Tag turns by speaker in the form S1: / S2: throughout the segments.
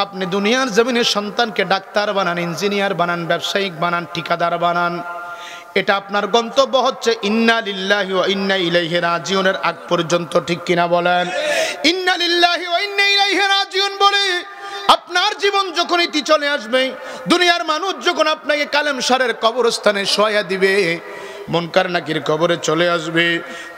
S1: আপনি দুনিয়ার জমিনে সন্তানকে ডাক্তার বানান, ইঞ্জিনিয়ার বানান, ব্যবসায়িক বানান, ঠিকাদার বানান, এটা আপনার গন্তব্য হচ্ছে ইন্না লিল্লাহি ওয়া ইন্না ইলাইহি রাজিউনের আগ পর্যন্ত, ঠিক কিনা বলেন? ইন্না লিল্লাহি ওয়া ইন্না ইলাইহি রাজিউন বলে আপনার জীবন যখন ইতি চলে আসবে, দুনিয়ার মানুষ যখন আপনাকে কালেমসারের কবরস্থানে শোয়া দিবে, মুনকার নাকির কবরে চলে আসবে,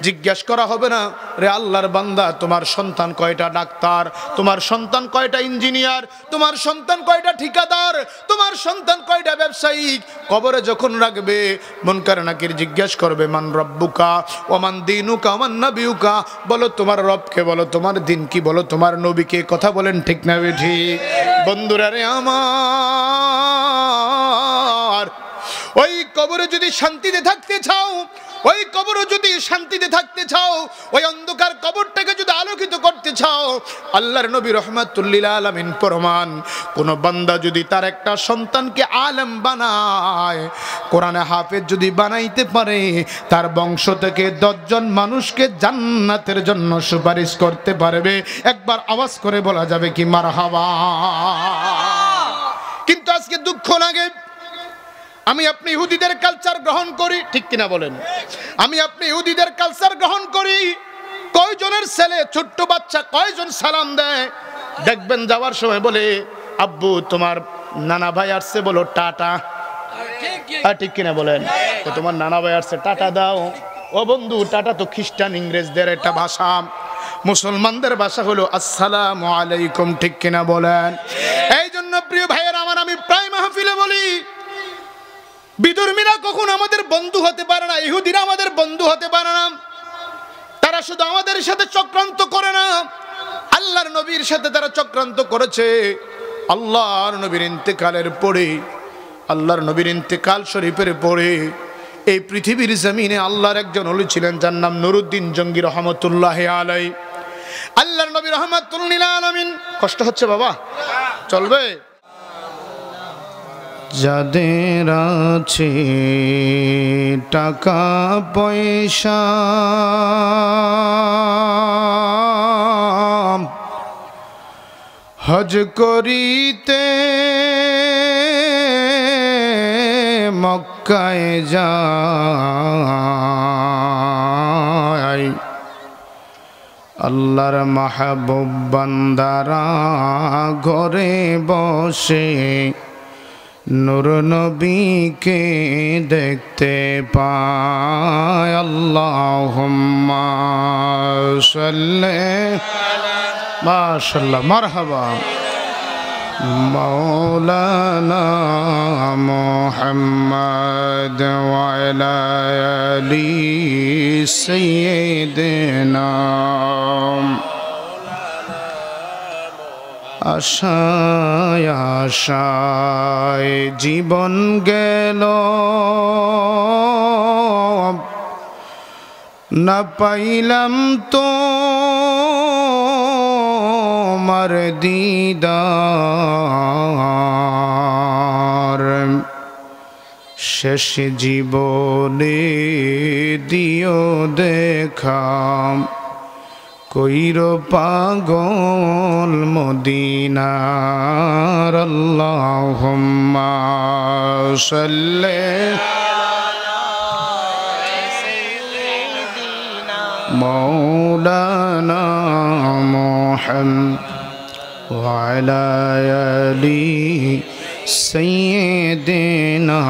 S1: জিজ্ঞাসা করা হবে না, রে আল্লাহর বান্দা তোমার সন্তান কয়টা ডাক্তার, তোমার সন্তান কয়টা ইঞ্জিনিয়ার, তোমার সন্তান কয়টা ঠিকাদার, তোমার সন্তান কয়টা ব্যবসায়িক। কবরে যখন রাখবে, মুনকার নাকির জিজ্ঞাসা করবে মান রব্বুকা ওমান দীনুকা ওমান নবিয়ুকা, বলো তোমার রবকে, বলো তোমার দিন কি, বলো তোমার নবীকে। কথা বলেন ঠিক না ঠিক? বন্ধুরা রে আমার, ওই কবরে যদি শান্তিতে থাকতে চাও, ওই কবরে যদি শান্তিতে থাকতে চাও, ওই অন্ধকার কবরটাকে যদি আলোকিত করতে চাও, আল্লাহর নবী রাহমাতুল লিল আলামিন ফরমান, কোন বান্দা যদি তার একটা সন্তানকে আলেম বানায়, কোরআনে হাফেজ যদি বানাইতে পারে, তার বংশ থেকে 10 জন মানুষকে জান্নাতের জন্য সুপারিশ করতে পারবে। একবার আওয়াজ করে বলা যাবে কি মারহাবা? কিন্তু আজকে দুঃখ লাগে, আমি আপনি ইহুদিদের কালচার গ্রহণ করি, ঠিক কিনা বলেন? আমি আপনি ইহুদিদের কালচার গ্রহণ করি। কয়জনের ছেলে ছোট্ট বাচ্চা কয়জন সালাম দেয়, দেখবেন যাওয়ার সময় বলে আব্বু তোমার নানা ভাই আসছে, বলো টাটা। ঠিক কিনা বলেন? তোমার নানা ভাই আসছে, টাটা দাও। ও বন্ধু, টাটা তো খ্রিস্টান ইংরেজদের একটা ভাষা, মুসলমানদের ভাষা হলো আসসালামু আলাইকুম, ঠিক কিনা বলেন? এই জন্য প্রিয় ভাইয়ের আমার, আমি প্রায় মাহফিলে বলি, বিধর্মীরা কখনো আমাদের বন্ধু হতে পারে না, ইহুদিরা আমাদের বন্ধু হতে পারে না। তারা শুধু আমাদের সাথে চক্রান্ত করে না, আল্লাহর নবীর সাথে তারা চক্রান্ত করেছে। আল্লাহর নবীর ইন্তেকালের পরে, আল্লাহর নবীর ইন্তেকাল শরীফের পরে এই পৃথিবীর জমিনে আল্লাহর একজন ওলি ছিলেন, যার নাম নুরুদ্দিন জঙ্গি রহমতুল্লাহি আলাইহি। আল্লাহর নবী রহমাতুল লিল আলামিন, কষ্ট হচ্ছে বাবা, চলবে? যাদের আছে টাকা পয়সা, হজ করিতে মক্কায় যায়, আল্লাহর মাহবুব বান্দারা ঘরে বসে নূর নবীকে দেখতে পায়। আল্লাহুম্মা সাল্লি, মাশাআল্লাহ, মারহাবা, মাওলানা মুহাম্মদ ওয়া আলা আলি সাইয়্যিদিনা। আশায় আশায় জীবন গেল, না পাইলাম তো তোমার দিদার, শেষ জীবনে দিও দেখা, কইর পাগল মদিনার। আল্লাহুম্মা সাল্লি মাওলানা মুহাম্মদ ওয়া আলা আলি সাইয়্যিদিনা।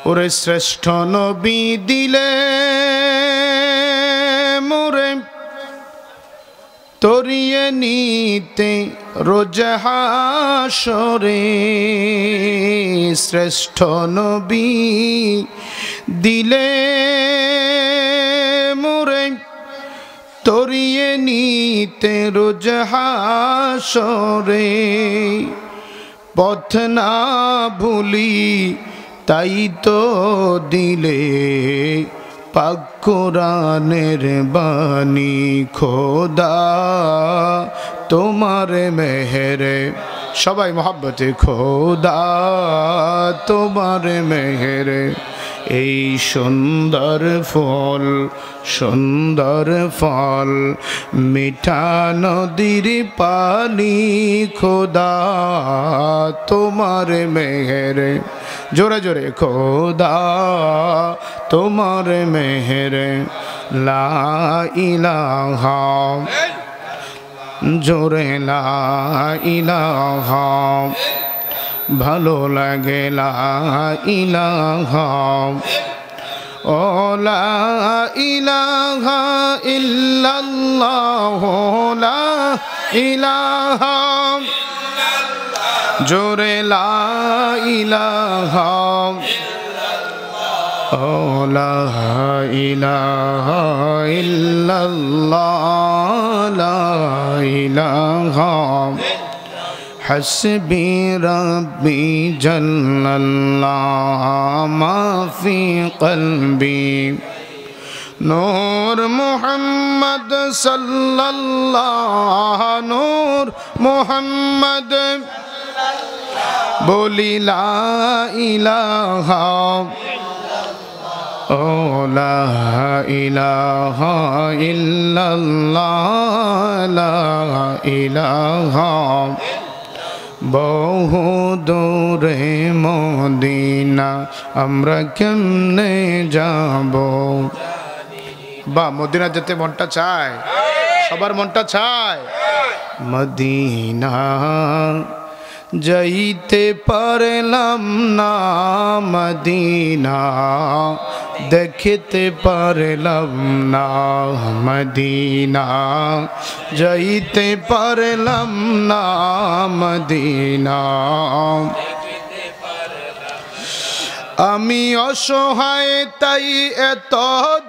S1: ওরে শ্রেষ্ঠ নবী দিলে মোরে তরিয়ে নিতে রোজ হাসরে, শ্রেষ্ঠ নবী দিলে মোরে তরিয়ে নিতে রোজ হাসরে, পথ না ভুলি তাই তো দিলে পাক কোরআনের বাণী, খোদা তোমার মেহেরে, সবাই মহব্বতে, খোদা তোমার মেহেরে এই সুন্দর ফুল সুন্দর ফল মিঠা নদীর পানি খোদা তোমার মেহের জোরে জোরে খোদা তোমার মেহের লা ইলাহা জোরে লা ইলাহা ভালো লাগে লা ইলাহা ও লা ইলাহা ইল্লাল্লাহ লা ইলাহা জোরে লা ইলাহা ও লা ইলাহা ইল্লাল্লাহ লা ইলাহা হাসবি রব্বি জাল্লাল্লাহ মা ফি কলবি নূর মুহাম্মদ সাল্লাল্লাহ নূর মুহাম্মদ বলি লা ইলাহা ও লা ইলাহা ইল্লাল্লাহ লা ইলাহা বহু দূরে মদিনা আমরা কেমনে যাব বা মদিনা যেতে মনটা চায় সবার মনটা চায় মদিনা যাইতে পারলাম না মদিনা দেখতে পারলাম না মদিনা যাইতে পারলাম না মদিনা আমি অসহায় তাই এত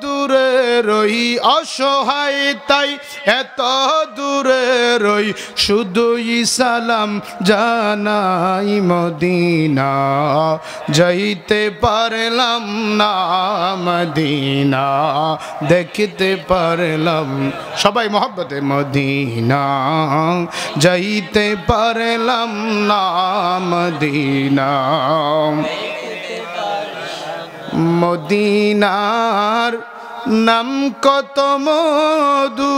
S1: দূরে রই অসহায় তাই এত দূরে রই শুধুই সালাম জানাই মদিনা যাইতে পারলাম না মদিনা দেখতে পারলাম সবাই মহব্বতে মদিনা যাইতে পারলাম না মদিনা মদিনার নাম কত মধু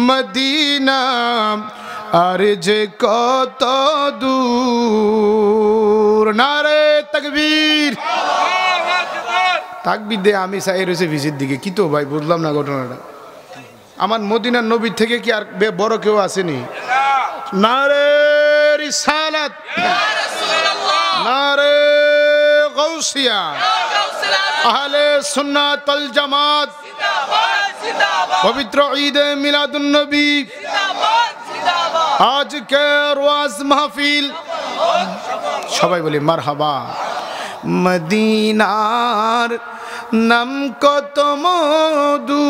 S1: মদিনা আর যে কত দূর নারে তাকবীর তাকবীর দে আমি চাই রয়েছে ভিজির দিকে কি তো ভাই বুঝলাম না ঘটনাটা আমার মদিনার নবী থেকে কি আর বড় কেউ আসেনি নারে রিসালাত নারে গাউসিয়া আহলে সুন্নাত ওয়াল জামাত পবিত্র ঈদে মিলাদুন নবী আজকের ওয়াজ মাহফিল সবাই বলি মারহাবা মদিনার নাম কত মধু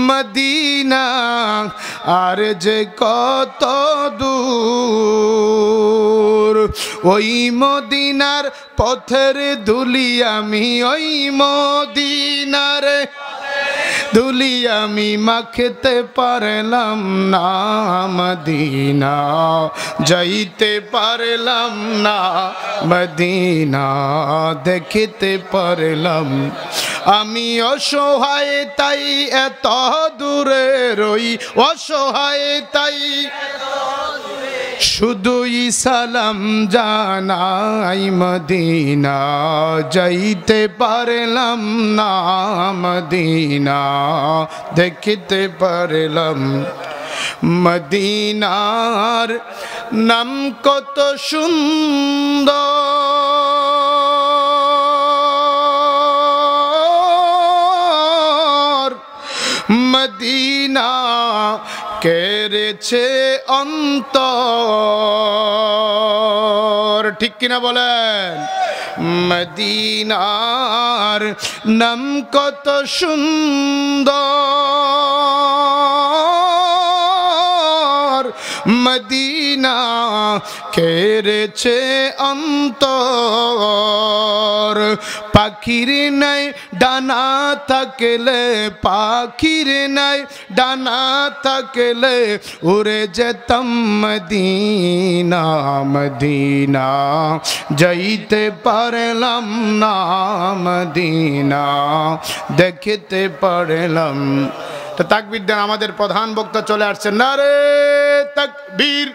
S1: মদিনা আর যে কত দূর ওই মদিনার পথের ধুলি আমি ওই মদিনার ধুলি আমি মাখতে পারলাম না মদিনা যাইতে পারলাম না মদিনা দেখতে পারলাম আমি অসহায় তাই এত দূরে রই অসহায় তাই শুধুই সালাম জানাই মদিনা যাইতে পারলাম না মদিনা দেখতে পারলাম মদিনার নাম কত সুন্দর মদিনা কেড়েছে অন্তর ঠিক কিনা বলেন মদিনার নাম কত সুন্দর মদিনা কেড়েছে অন্তর। পাখির নাই ডানা থাকলে, পাখির নাই ডানা থাকলে উড়ে যেতাম মদিনা, মদিনা যাইতে পারলাম না, মদিনা দেখতে পারলাম। তো তাকবীর দেন, আমাদের প্রধান বক্তা চলে আসছেন। নারে তাকবীর,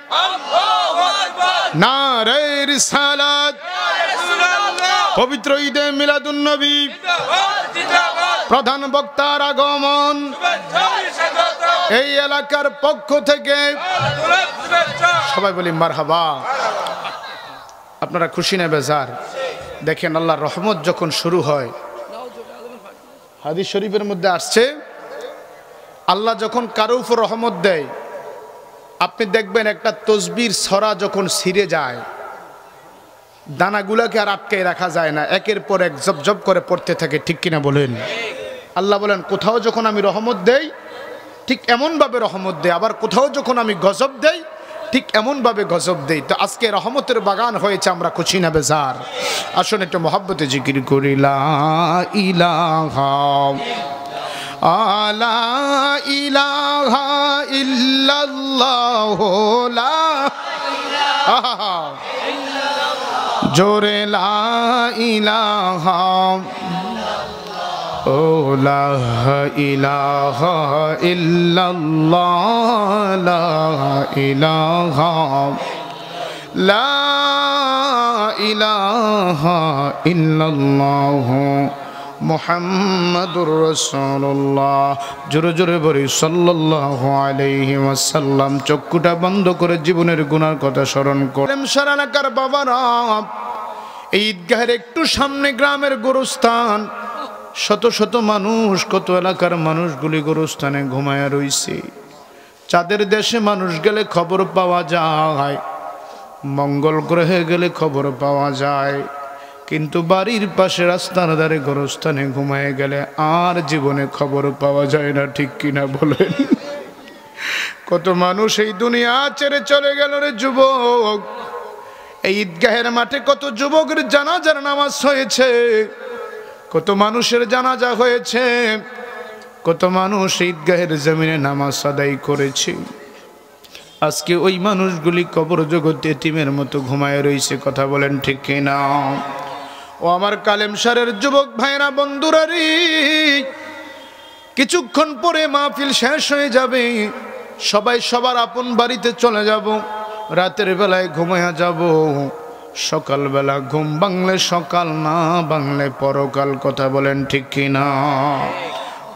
S1: নারে রিসালাত, পবিত্র ঈদে মিলাদুন নবী, প্রধান বক্তার আগমন। এই এলাকার পক্ষ থেকে সবাই বলি মারহাবা। আপনারা খুশি না বেজার? দেখেন আল্লাহর রহমত যখন শুরু হয়, হাদিস শরীফের মধ্যে আসছে আল্লাহ যখন কারো উপর রহমত দেয়, আপনি দেখবেন একটা তসবির ছড়া যখন ছিঁড়ে যায়, দানাগুলাকে আর আটকে রাখা যায় না, একের পর এক জব জব করে পড়তে থাকে, ঠিক কিনা বলেন? আল্লাহ বলেন কোথাও যখন আমি রহমত দেই ঠিক এমনভাবে রহমত দেই, আবার কোথাও যখন আমি গজব দেই ঠিক এমনভাবে গজব দেই। তো আজকে রহমতের বাগান হয়েছে, আমরা খুশি না বেজার? আসুন একটু মহব্বতে জিকির করি লা ইলাহা লা ইলাহা ইল্লাল্লাহ, লা ইলাহা জোরে লা ইলাহা, ও লা ইলাহা ইল্লাল্লাহ, লা ইলাহা, লা ইলাহা ইল্লাল্লাহ মুহাম্মাদুর রাসূলুল্লাহ। জোরে জোরে বলি সাল্লাল্লাহু আলাইহি ওয়াসাল্লাম। চক্ষুটা বন্ধ করে জীবনের গুনার কথা স্মরণ করেন। সারানাকার বাবারা, এই ঈদগাহের একটু সামনে গ্রামের গোরস্থান, শত শত মানুষ, কত এলাকার মানুষগুলি গোরস্থানে ঘুমায়া রইছে। চাঁদের দেশে মানুষ গেলে খবর পাওয়া যায়, মঙ্গল গ্রহে গেলে খবর পাওয়া যায়, কিন্তু বাড়ির পাশে রাস্তার ধারে গোরস্থানে ঘুমায় গেলে আর জীবনে খবর পাওয়া যায় না, ঠিক কিনা বলেন? কত মানুষ এই দুনিয়া ছেড়ে চলে গেল রে যুবক। এই ঈদগাহের মাঠে কত যুবকের জানাজার নামাজ হয়েছে, কত মানুষের জানাজা হয়েছে, কত মানুষ ঈদগাহের জমিনে নামাজ আদায় করেছে। আজকে ওই মানুষগুলি কবর জগতে এতিমের মতো ঘুমায় রয়েছে, কথা বলেন ঠিক কিনা? ও আমার কালেমশারের যুবক ভাইরা, বন্ধুরা রে, কিছুক্ষণ পরে মাহফিল শেষ হয়ে যাবে, সবাই সবার আপন বাড়িতে চলে যাব, রাতের বেলায় ঘুমায়া যাব, সকালবেলা ঘুম ভাঙলে সকাল, না ভাঙলে পরকাল, কথা বলেন ঠিক কিনা?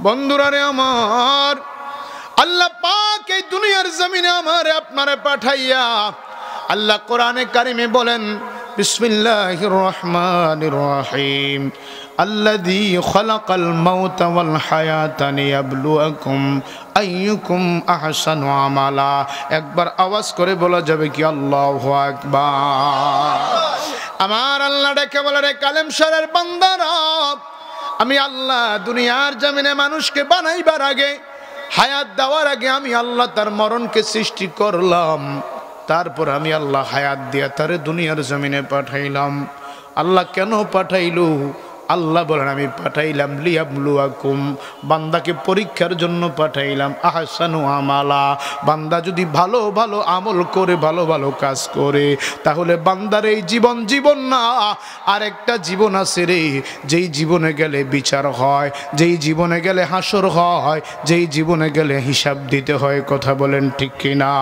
S1: বন্ধুরা রে আমার, আল্লাহ পাক এই দুনিয়ার জমিনে আমারে আপনারে পাঠাইয়া আল্লাহ কোরআনে কারিমে বলেন বিসমিল্লাহির রহমানির রহিম, আল্লাযী খালাকাল মাউতা ওয়াল হায়াতা লিয়াবলুয়াকুম আইয়ুকুম আহসানু আমালা। একবার আওয়াজ করে বলা যাবে কি আল্লাহু আকবার? আমার আল্লাহ ডেকে বলে, রে কালেমশারের বান্দারা, আমি আল্লাহ দুনিয়ার জমিনে মানুষকে বানাইবার আগে, হায়াত দেওয়ার আগে আমি আল্লাহ তার মরণকে সৃষ্টি করলাম, তারপর আমি আল্লাহ হায়াত দিয়া তারে দুনিয়ার জমিনে পাঠাইলাম। আল্লাহ কেন পাঠাইলো? আল্লাহ বলেন আমি পাঠাইলাম লিয়াবলুয়াকুম, বান্দাকে পরীক্ষার জন্য পাঠাইলাম, আহসানু আমালা, বান্দা যদি ভালো ভালো আমল করে, ভালো ভালো কাজ করে, তাহলে বান্দার এই জীবন জীবন না, আরেকটা জীবন আছে রে, যেই জীবনে গেলে বিচার হয়, যেই জীবনে গেলে হাসর হয়, যেই জীবনে গেলে হিসাব দিতে হয়, কথা বলেন ঠিক কিনা?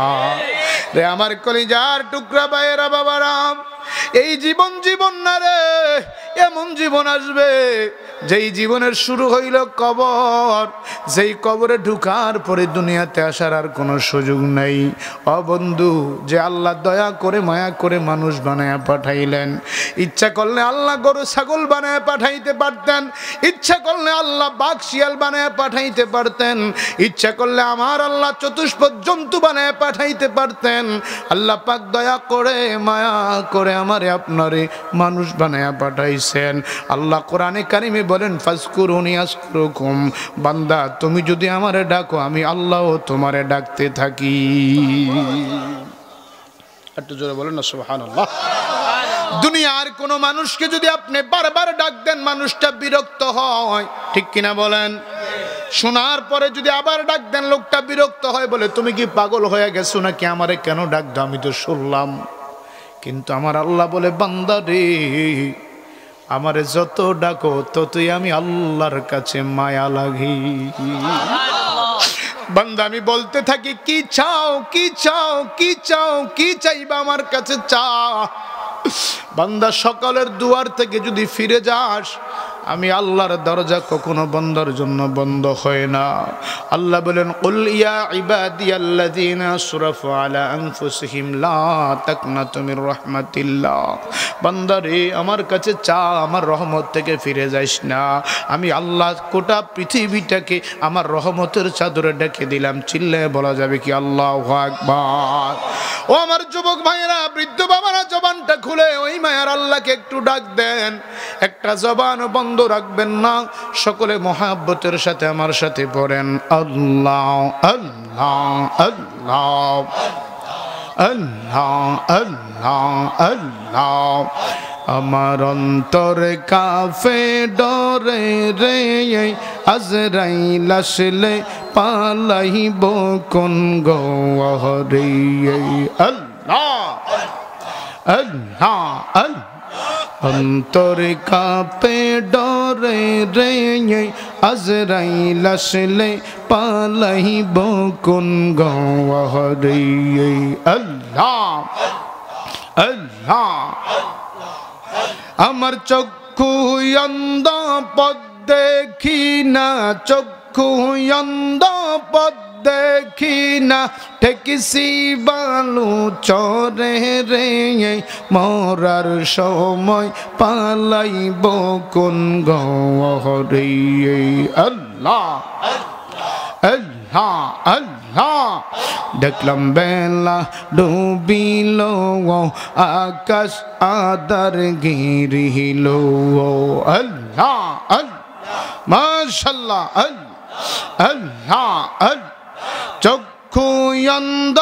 S1: রে আমার কলিজার টুকরা ভাইয়েরা, বাবারা, এই জীবন জীবন না রে, এমন জীবন আসবে যেই জীবনের শুরু হইল কবর, যেই কবরে ঢুকার পরে দুনিয়াতে আসার আর কোনো সুযোগ নাই। ও বন্ধু, যে আল্লাহ দয়া করে মায়া করে মানুষ বানায়া পাঠাইলেন, ইচ্ছা করলে আল্লাহ গরু ছাগল বানায়া পাঠাইতে পারতেন, ইচ্ছা করলে আল্লাহ বাঘ শিয়াল বানায়া পাঠাইতে পারতেন, ইচ্ছা করলে আমার আল্লাহ চতুষ্পদ জন্তু বানায়া পাঠাইতে পারতেন। আল্লাহ পাক দয়া করে মায়া করে আমারে আপনারে মানুষ বানায়া পাঠাইছে। পাইছেন। আল্লাহ কোরআনে কারিমে বলেন ফাজকুরুনি আযকুরুকুম, বান্দা তুমি যদি আমারে ডাকো আমি আল্লাহও তোমারে ডাকতে থাকি। একটু জোরে বলেন না সুবহানাল্লাহ। দুনিয়ার কোন মানুষকে যদি আপনি বারবার ডাক দেন মানুষটা বিরক্ত হয়, ঠিক কিনা বলেন? শোনার পরে যদি আবার ডাক দেন লোকটা বিরক্ত হয়, বলে তুমি কি পাগল হয়ে গেছো নাকি, আমারে কেন ডাক দাও, আমি তো শুনলাম। কিন্তু আমার আল্লাহ বলে বান্দা রে, আমারে যত ডাকো ততই আমি আল্লাহর কাছে মায়া লাগি। বান্দা আমি বলতে থাকি কি চাও, কি চাও, কি চাও, কি চাইবা আমার কাছে চা। বান্দা সকালের দুয়ার থেকে যদি ফিরে যাস, আমি আল্লাহর দরজা কখনো বন্দার জন্য বন্ধ হয় না। আল্লাহ বলেন কুল ইয়া ইবাদিয়াল্লাযীনা আসরাফু আলা আনফুসিহিম লা তাকনাতু মির রাহমাতিল্লাহ। বান্দারে আমার কাছে চা, আমার রহমত থেকে ফিরে যাইস না। আমি আল্লাহ গোটা পৃথিবীটাকে আমার রহমতের চাদরে ঢেকে দিলাম। চিল্লায় বলা যাবে কি আল্লাহু আকবার। ও আমার যুবক ভাইয়েরা, বৃদ্ধ বাবারা, জবানটা খুলে ওই মায়ার আল্লাহকে একটু ডাক দেন। একটা জবান বন্ধ রাখবেন না। সকলে মহাব্বতের সাথে আমার সাথে পড়েন আল্লাহ আল্লাহ আল্লাহ আল্লাহ আল্লাহ আল্লাহ। আমার অন্তরে কাফে ডরে রে, আজরাইল আসলে পালাইব কোন গহরে। আল্লাহ আল্লাহ আল্লাহ। অন্তরে কাপে ডরে রে, আজরাইল আসলে পালাইব কোন গহরে। আল্লাহ আল্লাহ। আমার চক্ষু অন্ধ পথ দেখি না, চক্ষু অন্ধ পথ দেখি না, ঠেকিসি বালু চরে রে, মরার সময় পালাইব কোন গহরে। আল্লাহ আল্লাহ আল্লাহ। দেখলাম বেলা ডুবিল, আকাশ আদার ঘিরিল। আল্লাহ আল্লাহ মাশাআল্লাহ আল্লাহ আল্লাহ আল্লাহ। চক্ষু অন্ধ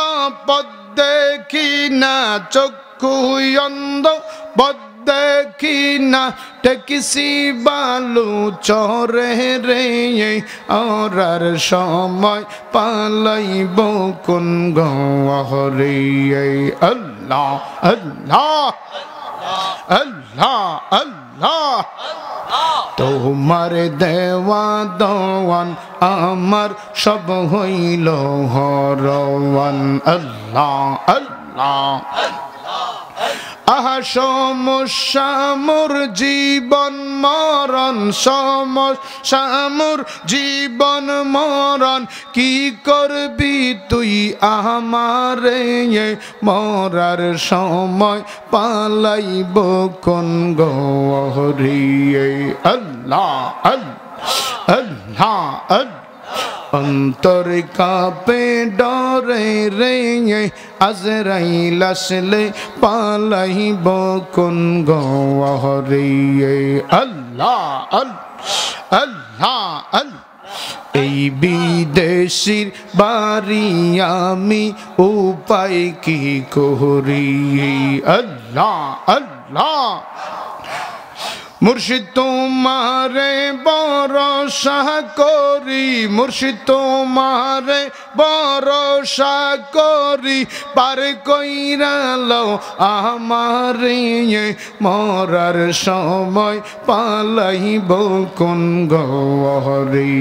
S1: পথ দেখি না, চক্ষু অন্ধ পথ দেখি না, ঠেকিসি বালু চরে রে, ওরার সময় পালাইব কোন গহরে। আল্লাহ আল্লাহ আল্লাহ আল্লাহ। তোমার দেওয়া দওয়ান আমার সব হইল হরওয়ান। আল্লাহ আল্লাহ। আহা সমস্যা মোর জীবন মরণ, সমস্যা মোর জীবন মরণ, কি করবি তুই আমারে, মরার সময় পালাইব কোন গহরে। আল্লাহ আল্লাহ আল্লাহ আল্লাহ। অন্তরে কাপে ডরে রে, আজরাইল আসলে পালাইব কোন গহরে। আল্লাহ আল্লাহ আল্লাহ। এই বিদেশির বাড়ি আমি উপায় কি করি। আল্লাহ আল্লাহ। মুর্শিদ তোমারে ভরসা করি, মুর্শিদ তোমারে ভরসা করি, পার কইরা লও আমারে, মরার সময় পালাইব কোন গহরে।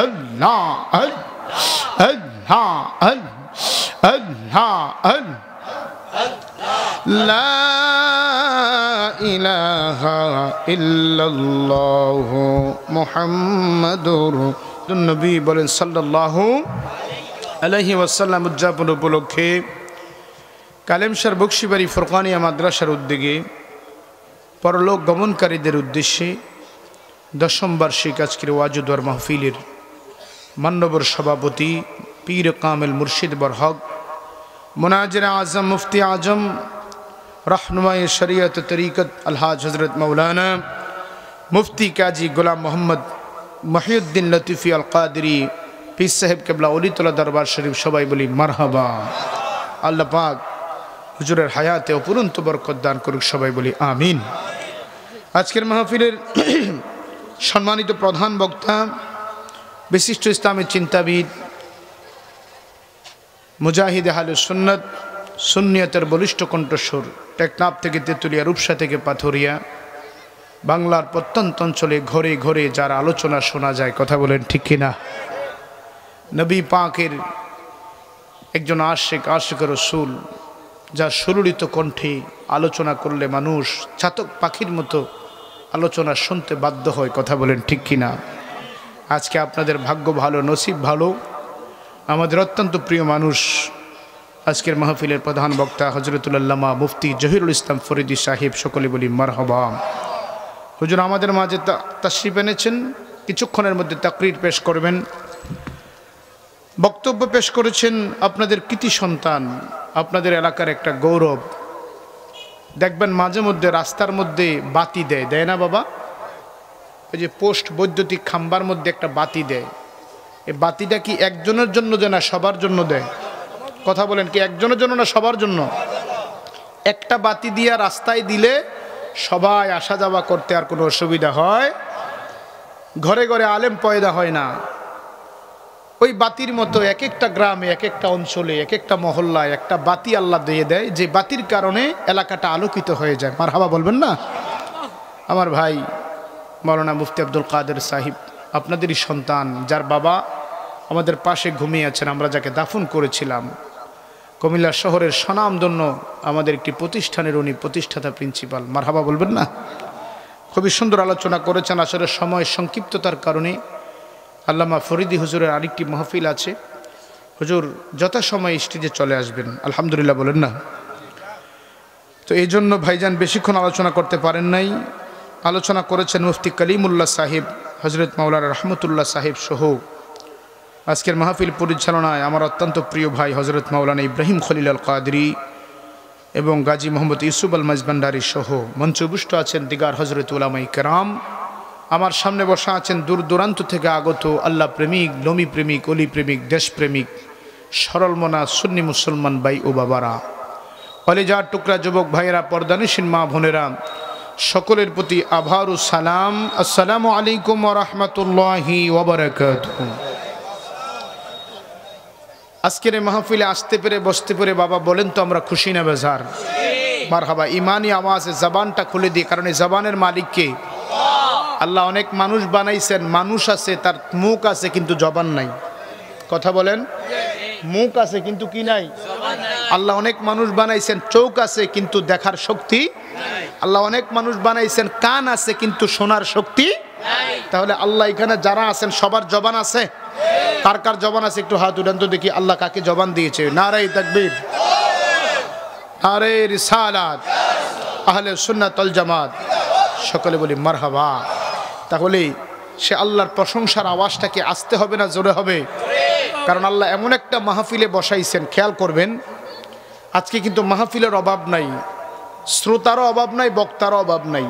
S1: আল্লাহ আল্লাহ আল্লাহ আল্লাহ। লা ইলাহা ইল্লাল্লাহু মুহাম্মাদুর নবী বলেন সাল্লাল্লাহু আলাইহি ওয়াসাল্লাম উদযাপন উপলক্ষে কালেমশার বকশিবাড়ি ফুরকানিয়া মাদ্রাসার উদ্যোগে পরলোক গমনকারীদের উদ্দেশ্যে 10ম বার্ষিক আজকের ওয়াজুদওয়ার মাহফিলের মান্যবর সভাপতি পীর কামেল মুর্শিদ বরহক মুনাজির আজম মুফতি আজম रहनुमाए शरीयत तरीक़त अलहाज हज़रत मौलाना मुफ्ती काजी गुलाम मोहम्मद महिउद्दीन लतीफ़ी अल क़ादरी पीर साहेब केबला ओलीतुल्लाह दरबार शरीफ सबाई बोली मरहबा। अल्लाह पाक हुजूरेर हायाते अपुरন্ত बरकत दान করুক, সবাই বলি আমিন। আজকের মাহফিলের সম্মানিত প্রধান বক্তা বিশিষ্ট ইসলামী চিন্তাবিদ মুজাহিদ আহলুস সুন্নাত সুন্নিয়তের বলিষ্ঠ কণ্ঠস্বর, টেকনাফ থেকে তেতুলিয়া, রূপসা থেকে পাথরিয়া, বাংলার প্রত্যন্ত অঞ্চলে ঘরে ঘরে যার আলোচনা শোনা যায়, কথা বলেন ঠিক কিনা? নবী পাকের একজন আশিক রাসূল, যার সুললিত কণ্ঠে আলোচনা করলে মানুষ চাতক পাখির মতো আলোচনা শুনতে বাধ্য হয়, কথা বলেন ঠিক কিনা? আজকে আপনাদের ভাগ্য ভালো, নসিব ভালো, আমাদের অত্যন্ত প্রিয় মানুষ আজকের মাহফিলের প্রধান বক্তা হযরতুল আল্লামা মুফতি জহিরুল ইসলাম ফরিদী সাহেব, সকলে বলি মারহাবা। হুজুর আমাদের মাঝে তাশরিফ এনেছেন, কিছুক্ষণের মধ্যে তাকরীর পেশ করবেন, বক্তব্য পেশ করেছেন। আপনাদের কৃতি সন্তান, আপনাদের এলাকার একটা গৌরব। দেখবেন মাঝে মধ্যে রাস্তার মধ্যে বাতি দেয় না বাবা? ওই যে পোস্ট বৈদ্যুতিক খাম্বার মধ্যে একটা বাতি দেয়, এই বাতিটা কি একজনের জন্য দেয় না সবার জন্য দেয়? কথা বলেন, কি একজনের জন্য না সবার জন্য? একটা বাতি দিয়া রাস্তায় দিলে সবাই আসা যাওয়া করতে আর কোনো অসুবিধা হয়? ঘরে ঘরে আলেম পয়দা হয় না। ওই বাতির মতো এক একটা গ্রামে, এক একটা অঞ্চলে, এক একটা মহল্লায় একটা বাতি আল্লাহ দিয়ে দেয়, যে বাতির কারণে এলাকাটা আলোকিত হয়ে যায়। মারহাবা বলবেন না? আমার ভাই মাওলানা মুফতি আব্দুল কাদের সাহেব, আপনাদেরই সন্তান, যার বাবা আমাদের পাশে ঘুমিয়ে আছেন, আমরা যাকে দাফন করেছিলাম, কুমিল্লা শহরের স্বনামধন্য আমাদের একটি প্রতিষ্ঠানের উনি প্রতিষ্ঠাতা প্রিন্সিপাল। মারহাবা বলবেন না? খুবই সুন্দর আলোচনা করেছেন। আসলে সময় সংক্ষিপ্ততার কারণে আল্লামা ফরিদী হুজুরের আরেকটি মাহফিল আছে, হুজুর যথাসময়ে স্টেজে চলে আসবেন, আলহামদুলিল্লাহ বলেন না? তো এই জন্য ভাইজান বেশিক্ষণ আলোচনা করতে পারেন নাই। আলোচনা করেছেন মুফতি কলিমুল্লাহ সাহেব, হজরত মাওলানা রহমতুল্লাহ সাহেব সহ। আজকের মাহফিল পরিচালনায় আমার অত্যন্ত প্রিয় ভাই হজরত মাওলানা ইব্রাহিম খলিল আল কাদরি এবং গাজী মোহাম্মদ ইউসুফ আল মাজবান্ডারি সহ। মঞ্চে উপস্থিত আছেন দিগার হজরত উলামায়ে কেরাম। আমার সামনে বসা আছেন দূর দূরান্ত থেকে আগত আল্লাহ প্রেমিক, নবী প্রেমিক, অলি প্রেমিক, দেশপ্রেমিক, সরলমনা সুন্নি মুসলমান ভাই ও বাবারা, কলিজার টুকরা যুবক ভাইয়েরা, পর্দানিসীন মা বোনেরা, সকলের প্রতি আভার ও সালাম। আসসালামু আলাইকুম ওয়া রাহমাতুল্লাহি ওয়া বারাকাতুহু। আজকের এই মাহফিলে আসতে পেরে, বসতে পেরে বাবা বলেন তো আমরা খুশি না বেজার? মারহাবা। ইমানি আওয়াজে জবানটা খুলে দিই, কারণ এই জবানের মালিক কে? আল্লাহ অনেক মানুষ বানাইছেন, মানুষ আছে, তার মুখ আছে কিন্তু জবান নাই। কথা বলেন, মুখ আছে কিন্তু কি নাই? আল্লাহ অনেক মানুষ বানাইছেন, চোখ আছে কিন্তু দেখার শক্তি। আল্লাহ অনেক মানুষ বানাইছেন, কান আছে কিন্তু শোনার শক্তি। তাহলে আল্লাহ এখানে যারা আছেন সবার জবান আছে? কার কার জবান আছে একটু হাত উঠান তো দেখি, আল্লাহ কাকে জবান দিয়েছে? নারে তাকবীর, নারে রিসালাত, আহলে সুন্নাত ওয়াল জামাত, সকলে বলি মারহাবা। তাহলে সে আল্লাহর প্রশংসার আওয়াজটাকে আসতে হবে না জোরে হবে? কারণ আল্লাহ এমন একটা মাহফিলে বসাইছেন, খেয়াল করবেন, আজকে কিন্তু মাহফিলের অভাব নাই, শ্রোতারও অভাব নাই, বক্তারও অভাব নাই,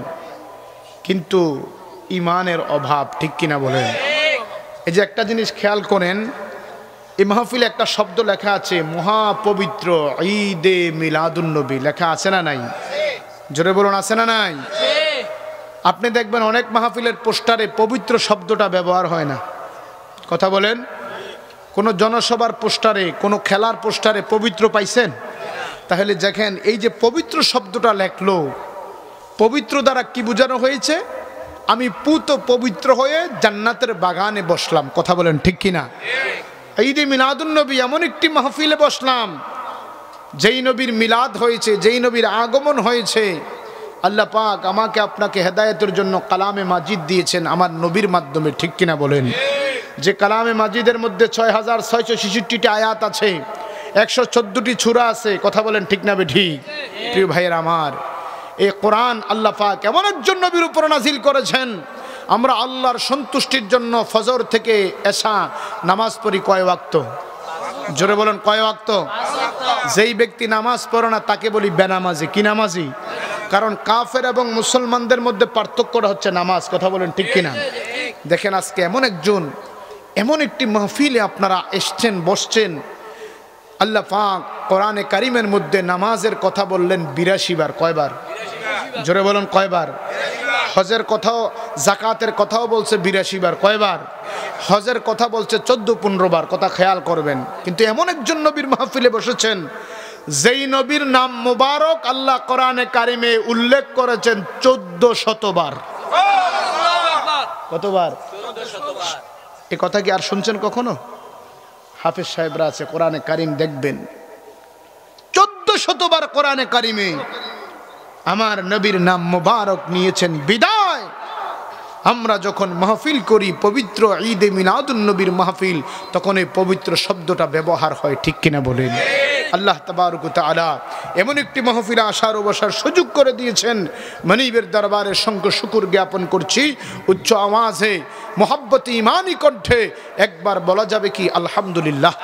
S1: কিন্তু ইমানের অভাব, ঠিক কিনা বলেন? এই যে একটা জিনিস খেয়াল করেন, এই মাহফিলে একটা শব্দ লেখা আছে, মহাপবিত্র ঈদে মিলাদুন নবী, লেখা আছে না নাই? জোরে বলুন, আছে না নাই? আপনি দেখবেন অনেক মাহফিলের পোস্টারে পবিত্র শব্দটা ব্যবহার হয় না। কথা বলেন, কোনো জনসভার পোস্টারে, কোনো খেলার পোস্টারে পবিত্র পাইছেন? তাহলে দেখেন এই যে পবিত্র শব্দটা লেখলো, পবিত্র দ্বারা কি বোঝানো হয়েছে? আমি পুত পবিত্র হয়ে জান্নাতের বাগানে বসলাম। কথা বলেন ঠিক কিনা? ঈদে মিলাদুন নবী এমন একটি মাহফিলে বসলাম, যেই নবীর মিলাদ হয়েছে, যেই নবীর আগমন হয়েছে, আল্লাহ পাক আমাকে আপনাকে হেদায়েতের জন্য কালামে মাজিদ দিয়েছেন আমার নবীর মাধ্যমে, ঠিক কিনা বলেন? যে কালামে মাজিদের মধ্যে 6666টি আয়াত আছে, 114টি সূরা আছে। কথা বলেন ঠিক না বেঠিক? প্রিয় ভাইয়ের আমার, এই কোরআন আল্লাহ পাক এমন একজন নবীর উপর নাজিল করেছেন, আমরা আল্লাহর সন্তুষ্টির জন্য ফজর থেকে এশা নামাজ পড়ি কয় ওয়াক্ত? জোরে বলেন, কয় ওয়াক্ত? যেই ব্যক্তি নামাজ পড়ে না তাকে বলি বেনামাজি। কি নামাজি? কারণ কাফের এবং মুসলমানদের মধ্যে পার্থক্যটা হচ্ছে নামাজ। কথা বলেন ঠিক কিনা? দেখেন আজকে এমন একটি মাহফিলে আপনারা এসছেন, বসছেন। আল্লাহ পাক কোরআনে কারিমের মধ্যে নামাজের কথা বললেন 82 বার। কয়বার? জোরে বলুন কয়বার? হজের কথাও, জাকাতের কথাও বলছে 82 বার। কয়বার? হজের কথা বলছে 14-15 বার। কথা খেয়াল করবেন। কিন্তু এমন একজন নবীর মাহফিলে বসেছেন যেই নবীর নাম মুবারক আল্লাহ কোরআনে কারিমে উল্লেখ করেছেন 1400 বার। কতবার? 1400 বার। এই কথা কি আর শুনছেন কখনো? হাফেজ সাহেবরা আছে, কোরআনে কারিম দেখবেন 1400 বার কোরআনে কারিমে আমার নবীর নাম মুবারক নিয়েছেন। বিদায় আমরা যখন মাহফিল করি, পবিত্র ঈদে মিলাদুন নবীর মাহফিল, তখন এই পবিত্র শব্দটা ব্যবহার হয়। ঠিক কিনা বলেন? আল্লাহ তাবারক ওয়া তাআলা এমন একটি মাহফিলে আসার ও বসার সুযোগ করে দিয়েছেন। মনিবের দরবারে সংখ্য শুকর জ্ঞাপন করছি। উচ্চ আওয়াজে মোহাব্বতে ঈমানি কণ্ঠে একবার বলা যাবে কি আলহামদুলিল্লাহ?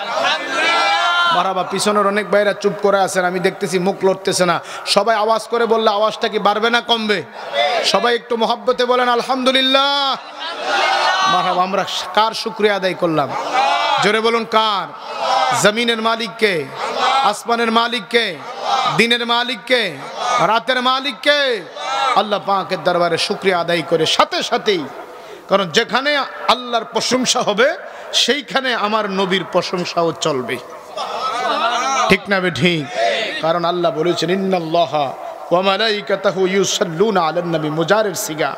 S1: মারহাবা। পিছনের অনেক ভাইরা চুপ করে আছেন, আমি দেখতেছি মুখ লড়তেছে না। সবাই আওয়াজ করে বললে আওয়াজটা কি বাড়বে না কমবে? সবাই একটু মোহাব্বতে বলেন আলহামদুলিল্লাহ। মারহাবা। আমরা কার শুকরিয়া আদায় করলাম? জোরে বলুন কার? জমিনের মালিক কে? আসমানের মালিক কে? দিনের মালিক কে? রাতের মালিক কে? আল্লাহ পাকের দরবারে শুকরিয়া আদায় করে সাথে সাথেই, কারণ যেখানে আল্লাহর প্রশংসা হবে সেইখানে আমার নবীর প্রশংসাও চলবে। ঠিক না ঠিক? কারণ আল্লাহ বলেছেন ইন্নাল্লাহা ওয়া মালাইকাতাহু ইউসাল্লুনা আলান নবী। মুজারের সিগা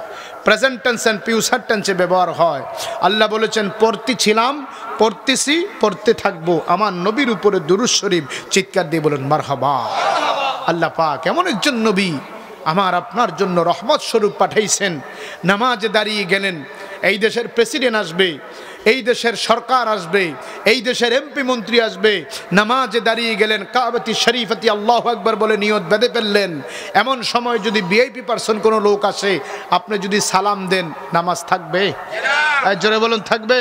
S1: প্রেজেন্ট টেন্স এন্ড ফিউচার টেন্সে ব্যবহার হয়। আল্লাহ বলেছেন পড়তেছিলাম, পড়তেছি, পড়তে থাকবো আমার নবীর উপরে দুরূদ শরীফ। চিৎকার দিয়ে বলেন মারহাবা। আল্লাহ পাক এমন একজন নবী আমার আপনার জন্য রহমত স্বরূপ পাঠাইছেন। নামাজে দাঁড়িয়ে গেলেন, এই দেশের প্রেসিডেন্ট আসবে, এই দেশের সরকার আসবে, এই দেশের এমপি মন্ত্রী আসবে, নামাজে দাঁড়িয়ে গেলেন, কাবাতি শরীফাতি আল্লাহু আকবার বলে নিয়ত বেঁধে ফেললেন। এমন সময় যদি ভিআইপি পারসন কোনো লোক আসে, আপনি যদি সালাম দেন, নামাজ থাকবে? জোরে বলুন থাকবে?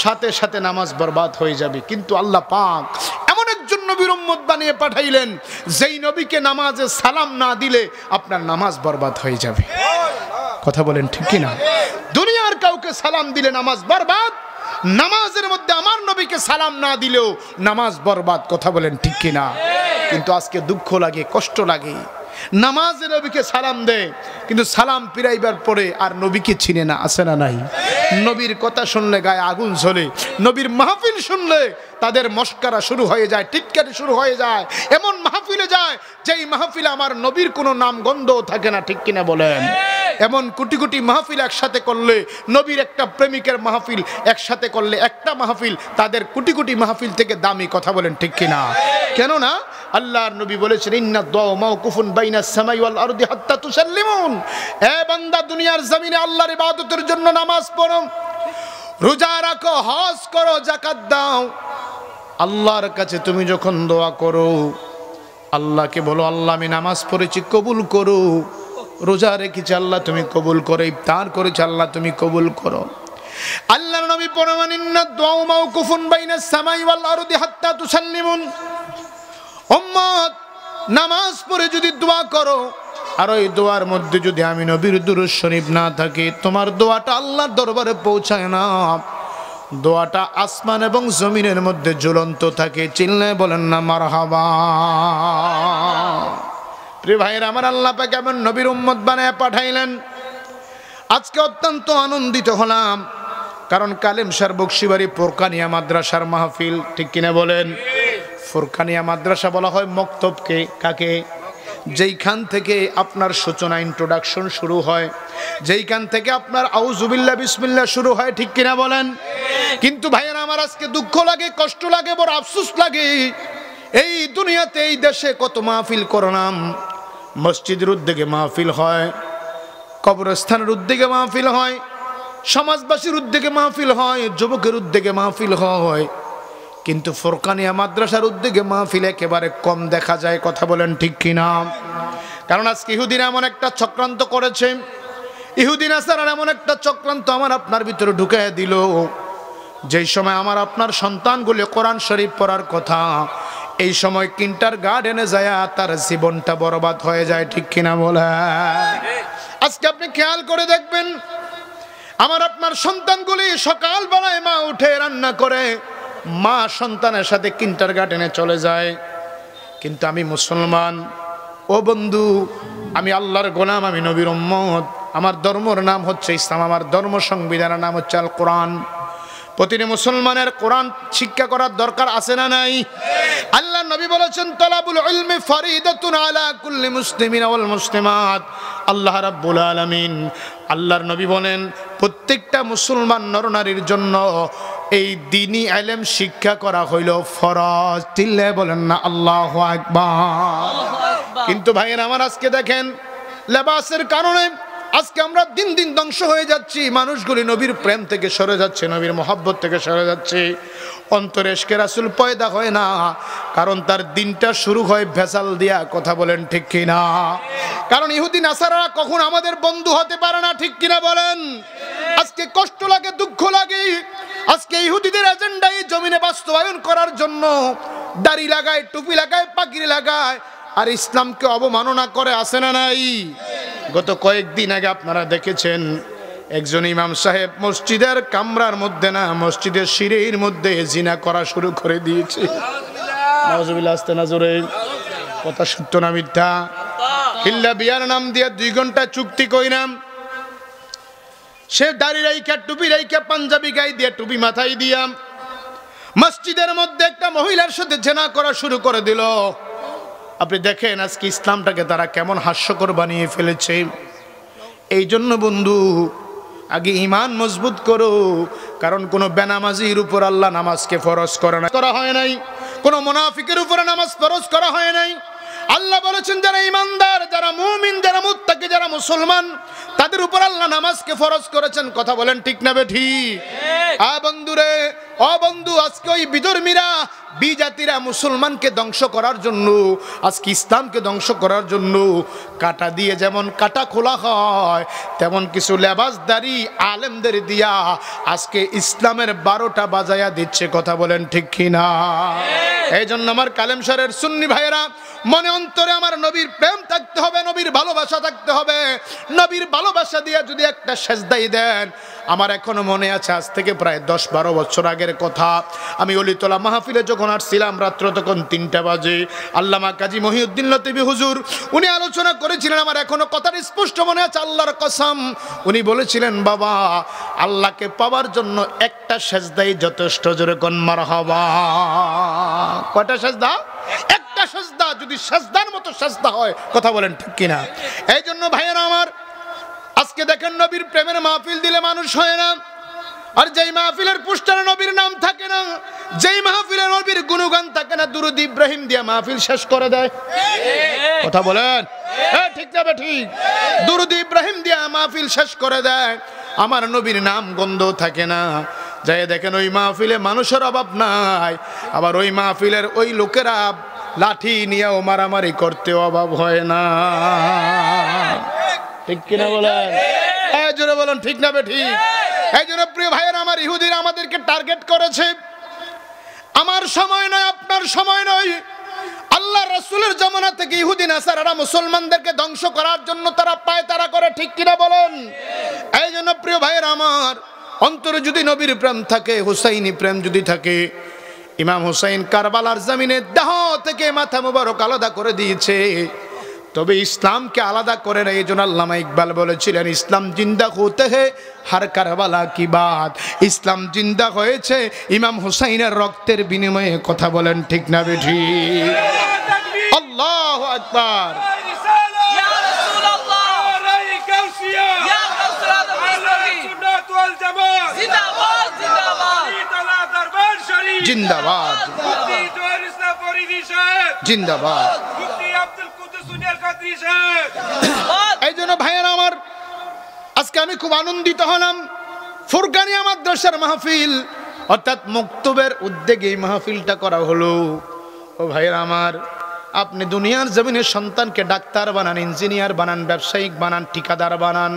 S1: সাথে সাথে নামাজ বরবাদ হয়ে যাবে। কিন্তু আল্লাহ পাক এমন একজন নবীর উম্মত বানিয়ে পাঠাইলেন, যেই নবীকে নামাজে সালাম না দিলে আপনার নামাজ বরবাদ হয়ে যাবে। কথা বলেন ঠিক কিনা? দুনিয়ার কাউকে সালাম দিলে নামাজ বরবাদ, নামাজের মধ্যে আমার নবীকে সালাম না দিলেও নামাজ বরবাদ। কথা বলেন ঠিক কিনা? কিন্তু আজকে দুঃখ লাগে, কষ্ট লাগে, নামাজে নবীকে সালাম দেয় কিন্তু সালাম ফিরাইবার পরে আর নবীকে চিনে না। আছে না নাই? নবীর কথা শুনলে গায়ে আগুন জ্বলে, নবীর মাহফিল শুনলে তাদের মস্কারা শুরু হয়ে যায়, টিটকারি শুরু হয়ে যায়। এমন মাহফিলে যায় যেই মাহফিলে আমার নবীর কোনো নাম গন্ধও থাকে না। ঠিক কিনা বলেন? এমন কোটি কোটি মাহফিল একসাথে করলে, নবীর একটা প্রেমিকের মাহফিল একসাথে করলে একটা মাহফিল তাদের কোটি কোটি মাহফিল থেকে দামি। কথা বলেন ঠিক কিনা? কেননা আল্লাহর নবী বলেছেন ইন্না দুআ মাওকুফুন বাইনাস সামাই ওয়াল আরদি হাত্তা তুসাল্লিমুন। এ বান্দা, দুনিয়ার জমিনে আল্লাহর ইবাদতের জন্য নামাজ পড়ো, রোজা রাখো, হজ করো, যাকাত দাও। আল্লাহর কাছে তুমি যখন দোয়া করো, আল্লাহকে বলো আল্লাহ আমি নামাজ পড়েছি কবুল করো, রোজা রেখেছি আল্লাহ তুমি কবুল করো, ইফতার করেছি আল্লাহ তুমি কবুল করো। আল্লাহর নবী পরমান ইন্না দুআ মাওকুফুন বাইনাস সামাই ওয়াল আরদি হাত্তা তুসাল্লিমুন। উম্মত, নামাজ পড়ে যদি দোয়া করো আর ওই দোয়ার মধ্যে যদি আমি নবীর দুরূদ শরীফ না থাকে, তোমার দোয়াটা আল্লাহর দরবারে পৌঁছায় না, দোয়াটা আসমান এবং জমিনের মধ্যে ঝুলন্ত থাকে। চিল্লায় বলেন না মারহাবা। প্রিয় ভাইরা আমার, আল্লাহ পাক কেমন নবীর উম্মত বানায় পাঠাইলেন। আজকে অত্যন্ত আনন্দিত হলাম, কারণ কালেম শাহ বকশিবাড়ি ফোরকানিয়া মাদ্রাসার মাহফিল। ঠিক কিনা বলেন? ফোরকানিয়া মাদ্রাসা বলা হয় মক্তবকে। কাকে? যেইখান থেকে আপনার সূচনা, ইন্ট্রোডাকশন শুরু হয়, যেইখান থেকে আপনার আউযুবিল্লাহ বিসমিল্লাহ শুরু হয়। ঠিক কিনা বলেন? কিন্তু ভাইয়েরা আমার, আজকে দুঃখ লাগে, কষ্ট লাগে, বড় আফসোস লাগে। এই দুনিয়াতে, এই দেশে কত মাহফিল করলাম, মসজিদের উদ্যোগে মাহফিল হয়, কবরস্থানের উদ্যোগে মাহফিল হয়, সমাজবাসীর উদ্যোগে মাহফিল হয়, যুবকের উদ্যোগে মাহফিল হয়, কিন্তু ফোরকানিয়া মাদ্রাসার উদ্যোগে মাহফিল একেবারে কম দেখা যায়। কথা বলেন ঠিক কিনা? কারণ আজকে ইহুদিরা এমন একটা চক্রান্ত করেছে, ইহুদি নাসারার এমন একটা চক্রান্ত আমার আপনার ভিতরে ঢুকিয়ে দিল, যেই সময় আমার আপনার সন্তানগুলো কোরআন শরীফ পড়ার কথা, এই সময় কিন্টার গার্ডেনে যায় তার জীবনটা বরবাদ হয়ে যায়, ঠিক কিনা বলে? আজকে আপনি খেয়াল করে দেখবেন, আমার আপনার সন্তানগুলি সকালবেলায় মা উঠে রান্না করে মা সন্তানের সাথে কিন্টার গার্ডেনে চলে যায়। কিন্তু আমি মুসলমান, ও বন্ধু, আমি আল্লাহর গোলাম, আমি নবীর উম্মত, আমার ধর্মের নাম হচ্ছে ইসলাম, আমার ধর্ম সংবিধানের নাম হচ্ছে আল কোরআন। প্রতিটি মুসলমানের কোরআন শিক্ষা করার দরকার আছে না নাই? আল্লাহ নবী বলেছেন তালাবুল ইলমি ফরিদাতুন আলা কুল্লি মুসলিমিন ওয়াল মুসলিমাত। আল্লাহ রাব্বুল আলামিন, আল্লাহর নবী বলেন প্রত্যেকটা মুসলমান নরনারীর জন্য এই দ্বীনি ইলম শিক্ষা করা হইল ফরজ। চিল্লায়ে বলেন না আল্লাহু আকবার। কিন্তু ভাইয়েরা আমার, আজকে দেখেন লেবাসের কারণে আজকে আমরা দিন দিন ধ্বংস হয়ে যাচ্ছি। মানুষগুলি নবীর প্রেম থেকে সরে যাচ্ছে, নবীর মহব্বত থেকে সরে যাচ্ছে। অন্তরে ইশকে রাসূল পয়দা হয় না, কারণ তার দিনটা শুরু হয় ভেজাল দিয়া। কথা বলেন ঠিক কিনা? কারণ ইহুদি নাসারারা কখন আমাদের বন্ধু হতে পারে না, ঠিক কিনা বলেন? আজকে কষ্ট লাগে, দুঃখ লাগে। আজকে ইহুদিদের এজেন্ডা এই জমিনে বাস্তবায়ন করার জন্য দাড়ি লাগায়, টুপি লাগায়, পাগড়ি লাগায়, আর ইসলামকে অবমাননা করে, আসে না নাই? গত কয়েকদিন আগে আপনারা দেখেছেন একজন ইমাম সাহেব মসজিদের কামরার মধ্যে না, মসজিদের সিঁড়ির মধ্যে জিনা করা শুরু করে দিয়েছে। নাউজুবিল্লাহ, আস্তে না জোরে, কথা সত্য না মিথ্যা? হিল্লা বিয়ার নাম দিয়ে 2 ঘন্টা চুক্তি কইরাম। সে দাড়ি রাইখা, টুপি রাইখা, পাঞ্জাবি গায়ে দিয়ে, টুপি মাথায় দিয়া মসজিদের মধ্যে একটা মহিলার সাথে জিনা করা শুরু করে দিল। আপনি দেখেন আজকে ইসলামটাকে তারা কেমন হাস্যকর বানিয়ে ফেলেছে। এই জন্য বন্ধু, আগে ঈমান মজবুত করো, কারণ কোন বেনামাজির উপর আল্লাহ নামাজকে ফরজ করা হয় নাই, কোন মুনাফিকের উপরে নামাজ ফরজ করা হয় নাই। আল্লাহ বলেছেন যারা ঈমানদার, যারা মুমিন, যারা মুত্তাকি, যারা মুসলমান, তাদের উপর আল্লাহ নামাজকে ফরজ করেছেন। কথা বলেন ঠিক না বেঠিক? বন্ধুরে, বন্ধু, আজকে ওই বিধর্মীরা, বিজাতিরা মুসলমানকে ধ্বংস করার জন্য, আজকে ইসলামকে ধ্বংস করার জন্য কাটা দিয়ে যেমন কাটা খোলা হয়, তেমন কিছু লেবাসদারি আলেমদের দিয়া আজকে ইসলামের 12টা বাজায়া দিচ্ছে। কথা বলেন ঠিক কিনা? এই জন্য আমার কালেমশারের সুন্নি ভাইয়েরা, মনে অন্তরে আমার নবীর প্রেম থাকতে হবে, নবীর ভালোবাসা থাকতে হবে। নবীর ভালোবাসা দিয়ে যদি একটা সেজদাই দেন, আমার এখনো মনে আছে আজ থেকে প্রায় 10-12 বছর আগের কথা, আমি অলিতলা মাহফিলে যখন আসছিলাম, রাত্র তখন 3টা বাজে, আল্লামা কাজী মহিউদ্দিন লতিফি হুজুর উনি আলোচনা করেছিলেন। আমার এখনো কথাটা স্পষ্ট মনে আছে, আল্লাহর কসম। উনি বলেছিলেন, বাবা, আল্লাহকে পাওয়ার জন্য একটা সেজদাই যথেষ্ট। জোরে কোন মারহাবা। কয়টা সেজদা? একটা সেজদা, যদি সেজদার মতো সেজদা হয়। কথা বলেন ঠিক কিনা? এই জন্য ভাইয়েরা আমার, আজকে দেখেন নবীর প্রেমের মাহফিল দিলে মানুষ হয় না, আর যেই মাহফিলের পোস্টারে নবীর নাম থাকে না, যেই মাহফিলে নবীর গুণগান থাকে না, দুরূদ ইব্রাহিম দিয়ে মাহফিল শেষ করে দেয়। কথা বলেন ঠিক যাবে? ঠিক। দুরূদ ইব্রাহিম দিয়ে মাহফিল শেষ করে দেয়, আমার নবীর নাম গন্ধ থাকে না। যাই দেখেন ওই মাহফিলে মানুষের অভাব নাই, আবার ওই মাহফিলের ওই লোকেরা লাঠি নিয়েও মারামারি করতে অভাব হয় না। ঠিক কিনা বলেন? জোরে বলেন ঠিক না বে ঠিক? এই জন্য প্রিয় ভাইয়েরা আমার, ইহুদিরা আমাদেরকে টার্গেট করেছে। আমার সময় নয়, আপনার সময় নয়। আল্লাহ রাসূলের জামানা থেকে ইহুদি নাসারারা মুসলমানদেরকে ধ্বংস করার জন্য তারা পায়তারা করে। ঠিক কিনা বলেন? এই জন্য প্রিয় ভাইয়েরা আমার, অন্তরে যদি নবীর প্রেম থাকে, হুসাইনি প্রেম যদি থাকে, ইমাম হুসাইন কারবালার জমিনে দেহ থেকে মাথা মুবারক আলাদা করে দিয়েছে, তবে ইসলামকে আলাদা করে না। এই জন্য আল্লামা ইকবাল বলেছিলেন, ইসলাম জিন্দা হতে হে হার কারবালা কি বাত। ইসলাম জিন্দা হয়েছে ইমাম হুসাইনের রক্তের বিনিময়ে। কথা বলেন ঠিক না বেঠি? আল্লাহু আকবার। জিন্দাবাদ, জিন্দাবাদ। এই জন্য ভাইয়েরা আমার, আজকে আমি খুব আনন্দিত হলাম। ফুরকানিয়া মাদ্রাসার মাহফিল, অর্থাৎ মক্তবের উদ্যোগে এই মাহফিলটা করা হলো। ও ভাইয়েরা আমার, আপনি দুনিয়ার জমিনের সন্তানকে ডাক্তার বানান, ইঞ্জিনিয়ার বানান, ব্যবসায়িক বানান, ঠিকাদার বানান,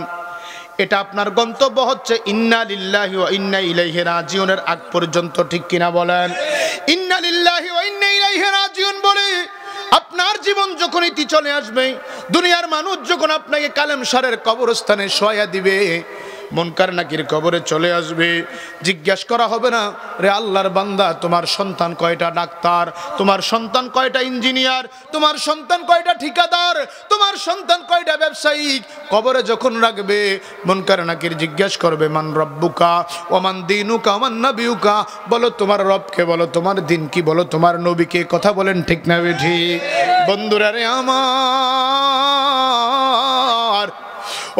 S1: এটা আপনার গন্তব্য হচ্ছে ইন্না লিল্লাহি ওয়া ইন্না ইলাইহি রাজিউনের আগ পর্যন্ত। ঠিক কিনা বলেন? ইন্না লিল্লাহি ওয়া ইন্না ইলাইহি রাজিউন আপনার জীবন যখন ইতি চলে আসবে, দুনিয়ার মানুষ যখন আপনাকে কালেমসারের কবরস্থানে শোয়া দিবে, মুনকার নাকির কবরে চলে আসবে, জিজ্ঞাসা করা হবে না, রে আল্লাহর বান্দা, তোমার সন্তান কয়টা ডাক্তার, তোমার সন্তান কয়টা ইঞ্জিনিয়ার, তোমার সন্তান কয়টা ঠিকাদার, তোমার সন্তান কয়টা ব্যবসায়িক। কবরে যখন রাখবে, মুনকার নাকির জিজ্ঞাসা করবে, মান রব্বুকা ওমান দীনুকা ওমান নবিয়ুকা, বলো তোমার রবকে, বলো তোমার দিন কি, বলো তোমার নবীকে। কথা বলেন ঠিক না ঠিক? বন্ধুরা রে আমার,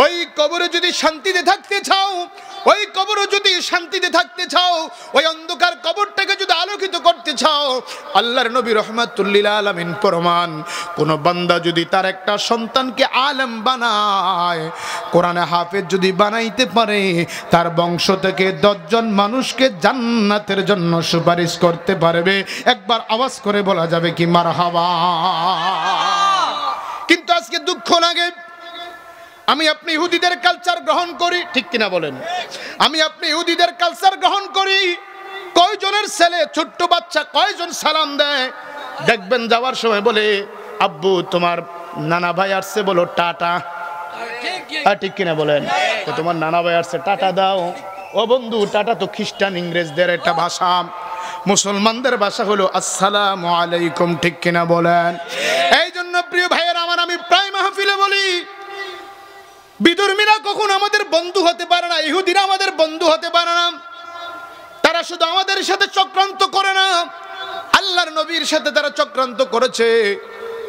S1: ওই কবরে যদি শান্তিতে থাকতে চাও, ওই কবরে যদি শান্তিতে থাকতে চাও, ওই অন্ধকার কবরটাকে যদি আলোকিত করতে চাও, আল্লাহর নবী রাহমাতুল লিল আলামিন ফরমান, কোন বান্দা যদি তার একটা সন্তানকে আলেম বানায়, কোরআনে হাফেজ যদি বানাইতে পারে, তার বংশ থেকে 10 জন মানুষকে জান্নাতের জন্য সুপারিশ করতে পারবে। একবার আওয়াজ করে বলা যাবে কি মারহাবা? কিন্তু আজকে দুঃখ লাগে, আমি আপনি ইহুদিদের কালচার গ্রহণ করি, ঠিক কিনা বলেন? আমি আপনি ইহুদিদের কালচার গ্রহণ করি। কয়জনের ছেলে, ছোট্ট বাচ্চা কয়জন সালাম দেয়, দেখবেন যাওয়ার সময় বলে, আব্বু তোমার নানা ভাই আসছে, বলো টাটা। ঠিক কিনা বলেন? তো তোমার নানা ভাই আসছে, টাটা দাও। ও বন্ধু, টাটা তো খ্রিস্টান ইংরেজদের একটা ভাষা, মুসলমানদের ভাষা হলো আসসালামু আলাইকুম, ঠিক কিনা বলেন? এই জন্য প্রিয় ভাইয়ের আমার, আমি প্রায় মাহফিলে বলি, বিধর্মীরা কখন আমাদের বন্ধু হতে পারে না, ইহুদিরা আমাদের বন্ধু হতে পারে না। তারা শুধু আমাদের সাথে চক্রান্ত করে না, আল্লাহর নবীর সাথে তারা চক্রান্ত করেছে।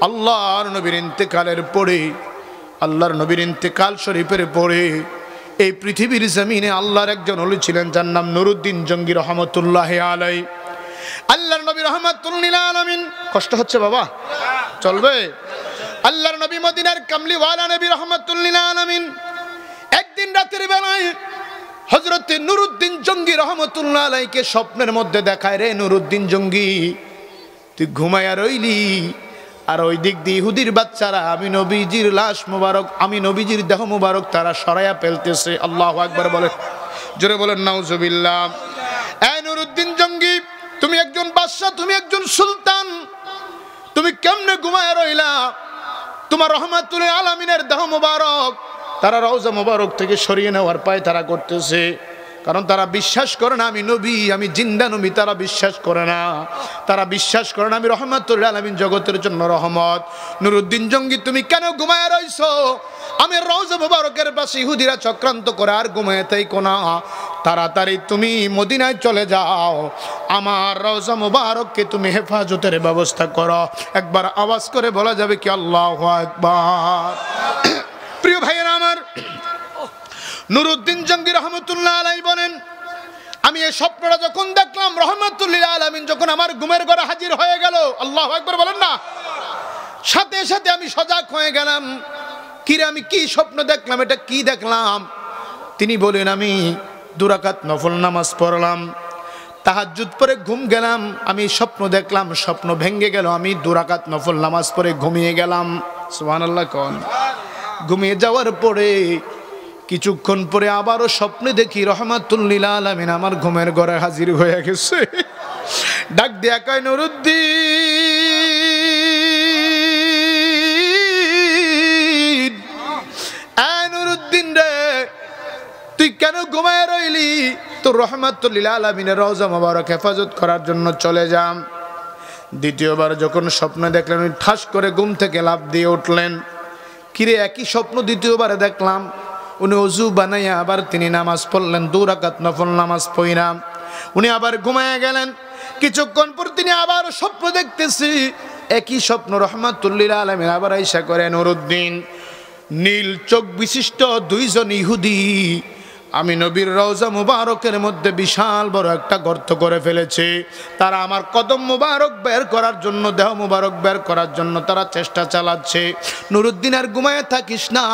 S1: আল্লাহর নবীর ইন্তেকালের পরে, আল্লাহর নবীর ইন্তেকাল শরীফের পরে, এই পৃথিবীর জমিনে আল্লাহর একজন ওলি ছিলেন, যার নাম নুরুদ্দিন জঙ্গি রহমতুল্লাহি আলাই। আল্লাহর নবী রাহমাতুল লিল আলামিন, কষ্ট হচ্ছে বাবা, চলবে? আল্লাহর নবী মদিনার কামলিওয়ালা নবী রাহমাতুল লিল আলামিন একদিন রাতের বেলায় হযরত নুরুদ্দিন জঙ্গি রহমতুল্লাহ আলাইকে স্বপ্নের মধ্যে দেখায়, রে নুরুদ্দিন জঙ্গি, তুই ঘুমায়া রইলি, আর ওই দিক দিয়ে ইহুদির বাচ্চারা আমি নবীজির লাশ মুবারক, আমি নবীজির দেহ মুবারক তারা সরাইয়া ফেলতেছে। আল্লাহু আকবার বলে, জোরে বলেন নাউজুবিল্লাহ। এই নুরুদ্দিন জঙ্গি, তুমি একজন বাদশা, তুমি একজন সুলতান, তুমি কেমনে ঘুমায়া রইলা? তোমার রহমাতুল আলামিনের দেহ মুবারক তারা রওজা মুবারক থেকে সরিয়ে নেওয়ার পায় তারা করতেছে, কারণ তারা বিশ্বাস করে না আমি নবী, আমি জিন্দা নবী। তারা বিশ্বাস করে না, তারা বিশ্বাস করে না আমি রহমাতুল আলামিন, জগতের জন্য রহমত। নুরুদ্দিন জঙ্গি, তুমি কেন ঘুমায়া রইছো? আমি রওজা মুবারকের পাশে ইহুদিরা চক্রান্ত করে, আর ঘুমায় তাই কোনা, তাড়াতাড়ি তুমি মদিনায় চলে যাও, আমার রওজা মুবারককে তুমি হেফাজতের ব্যবস্থা করো। একবার আওয়াজ করে বলা যাবে কি আল্লাহু আকবার? প্রিয় ভাইয়েরা আমার, নুরুদ্দিন জঙ্গি রহমতুল্লাহ আলাই বলেন, আমি এই স্বপ্নটা যখন দেখলাম, রহমাতুল লিল আলামিন যখন আমার ঘুমের ঘরে হাজির হয়ে গেল, আল্লাহু আকবার বলেন না, সাথে সাথে আমি সজাগ হয়ে গেলাম। কিরে, আমি কি স্বপ্ন দেখলাম, এটা কি দেখলাম? তিনি বলেন, আমি 2 রাকাত নফল নামাজ পড়লাম, তাহাজ্জুদ পড়ে ঘুম গেলাম, আমি স্বপ্ন দেখলাম, স্বপ্ন ভেঙে গেল, আমি 2 রাকাত নফল নামাজ পড়ে ঘুমিয়ে গেলাম। সুবহানাল্লাহ কোন? ঘুমিয়ে যাওয়ার পরে কিছুক্ষণ পরে আবারও স্বপ্নে দেখি রহমাতুল লিল আলামিন আমার ঘুমের ঘরে হাজির হয়ে গেছে। ডাক দিয়া কয়, নুরুদ্দিন, নুরুদ্দিন রে, তুই কেন ঘুমায় রইলি? তোর রহমাতুল লিল আলামিনের রওজা মুবারক হেফাজত করার জন্য চলে যাম। দ্বিতীয়বার যখন স্বপ্ন দেখলেন, উনি ঠাস করে ঘুম থেকে লাফ দিয়ে উঠলেন। কিরে, একই স্বপ্ন দ্বিতীয়বারে দেখলাম। উনি ওযু বানাইয়া আবার তিনি নামাজ পড়লেন, 2 রাকাত নফল নামাজ পড়া উনি আবার ঘুমায়া গেলেন। কিছুক্ষণ পর তিনি আবার স্বপ্ন দেখতেছি, একই স্বপ্ন, রহমাতুল লিল আলামিন আবার আয়েশা করে, নুরুদ্দিন, নীল চোখ বিশিষ্ট 2 জন ইহুদি আমি নবীর রওজা মুবারকের মধ্যে বিশাল বড় একটা গর্ত করে ফেলেছে। তারা আমার কদম মুবারক বের করার জন্য, দেহ মুবারক বের করার জন্য তারা চেষ্টা চালাচ্ছে। নুরুদ্দিন, আর ঘুমায় থাকিস না,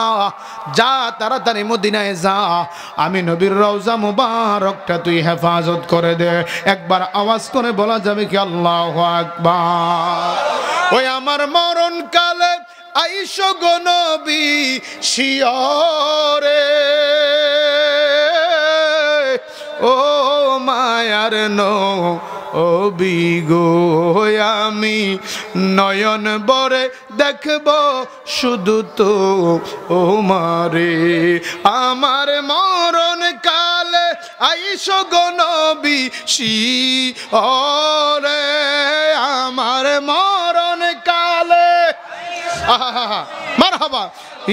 S1: যা তাড়াতাড়ি মদিনায় যা, আমি নবীর রওজা মুবারকটা তুই হেফাজত করে দে। একবার আওয়াজ করে বলা যাবে কি আল্লাহু আকবার? ওই আমার মরণ কালে আইসো গো নবী শিয়রে, ও মায়ার বিগো আমি নয়ন বরে দেখব শুধু তো ও মারে আমার মরণ কালে আইসো গো নবী শিওরে আমার মরণ কালে মারহাবা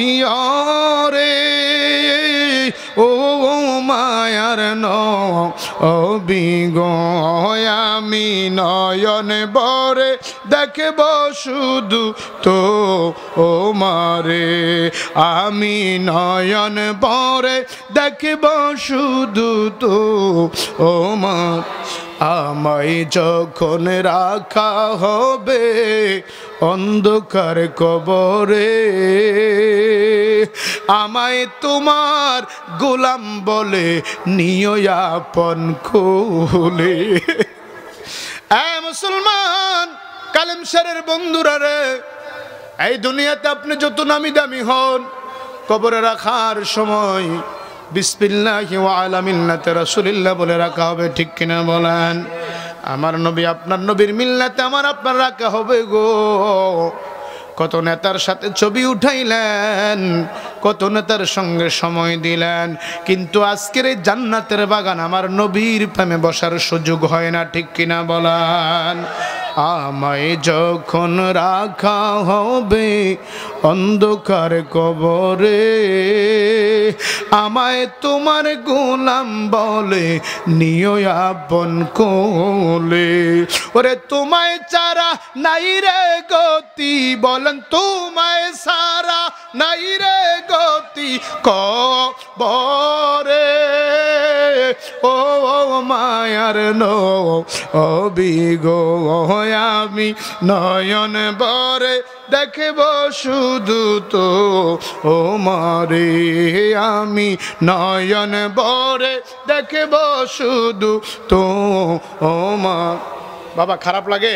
S1: ইয়রে ও মায়ার নবীগো আমি নয়ন বরে দেখব শুধু তো ও মারে আমি নয়ন বরে দেখব শুধু তো ও মা আমায় যখন রাখা হবে অন্ধকার কবরে আমায় তোমার গোলাম বলে নিও আপন কোলে মুসলমান কালেম শেরের বন্ধুরা রে এই দুনিয়াতে আপনি যত নামি দামি হন কবরে রাখার সময় বিসমিল্লাহি ওয়া আলা মিল্লাতি রাসূলিল্লাহ বলে রাখা হবে ঠিক কিনা বলেন আমার নবী আপনার নবীর মিল্লাতে আমার আপনার রাখা হবে গো কত নেতার সাথে ছবি উঠাইলেন কত নেতার সঙ্গে সময় দিলেন কিন্তু আজকের এই জান্নাতের বাগান আমার নবীর প্রেমে বসার সুযোগ হয় না ঠিক কিনা বলেন আমায় যখন রাখা হবে অন্ধকার কবরে আমায় তোমার গোলাম বলে নিও আপন কোলে ওরে তোমায় চারা নাই রে গতি বলেন তোমায় সারা নাই রে গতি কবরে ও মায়ার নবীগো আমি নয়ন বরে দেখব শুধু তো ও মারে আমি নয়ন বরে দেখব শুধু তো ও মা বাবা খারাপ লাগে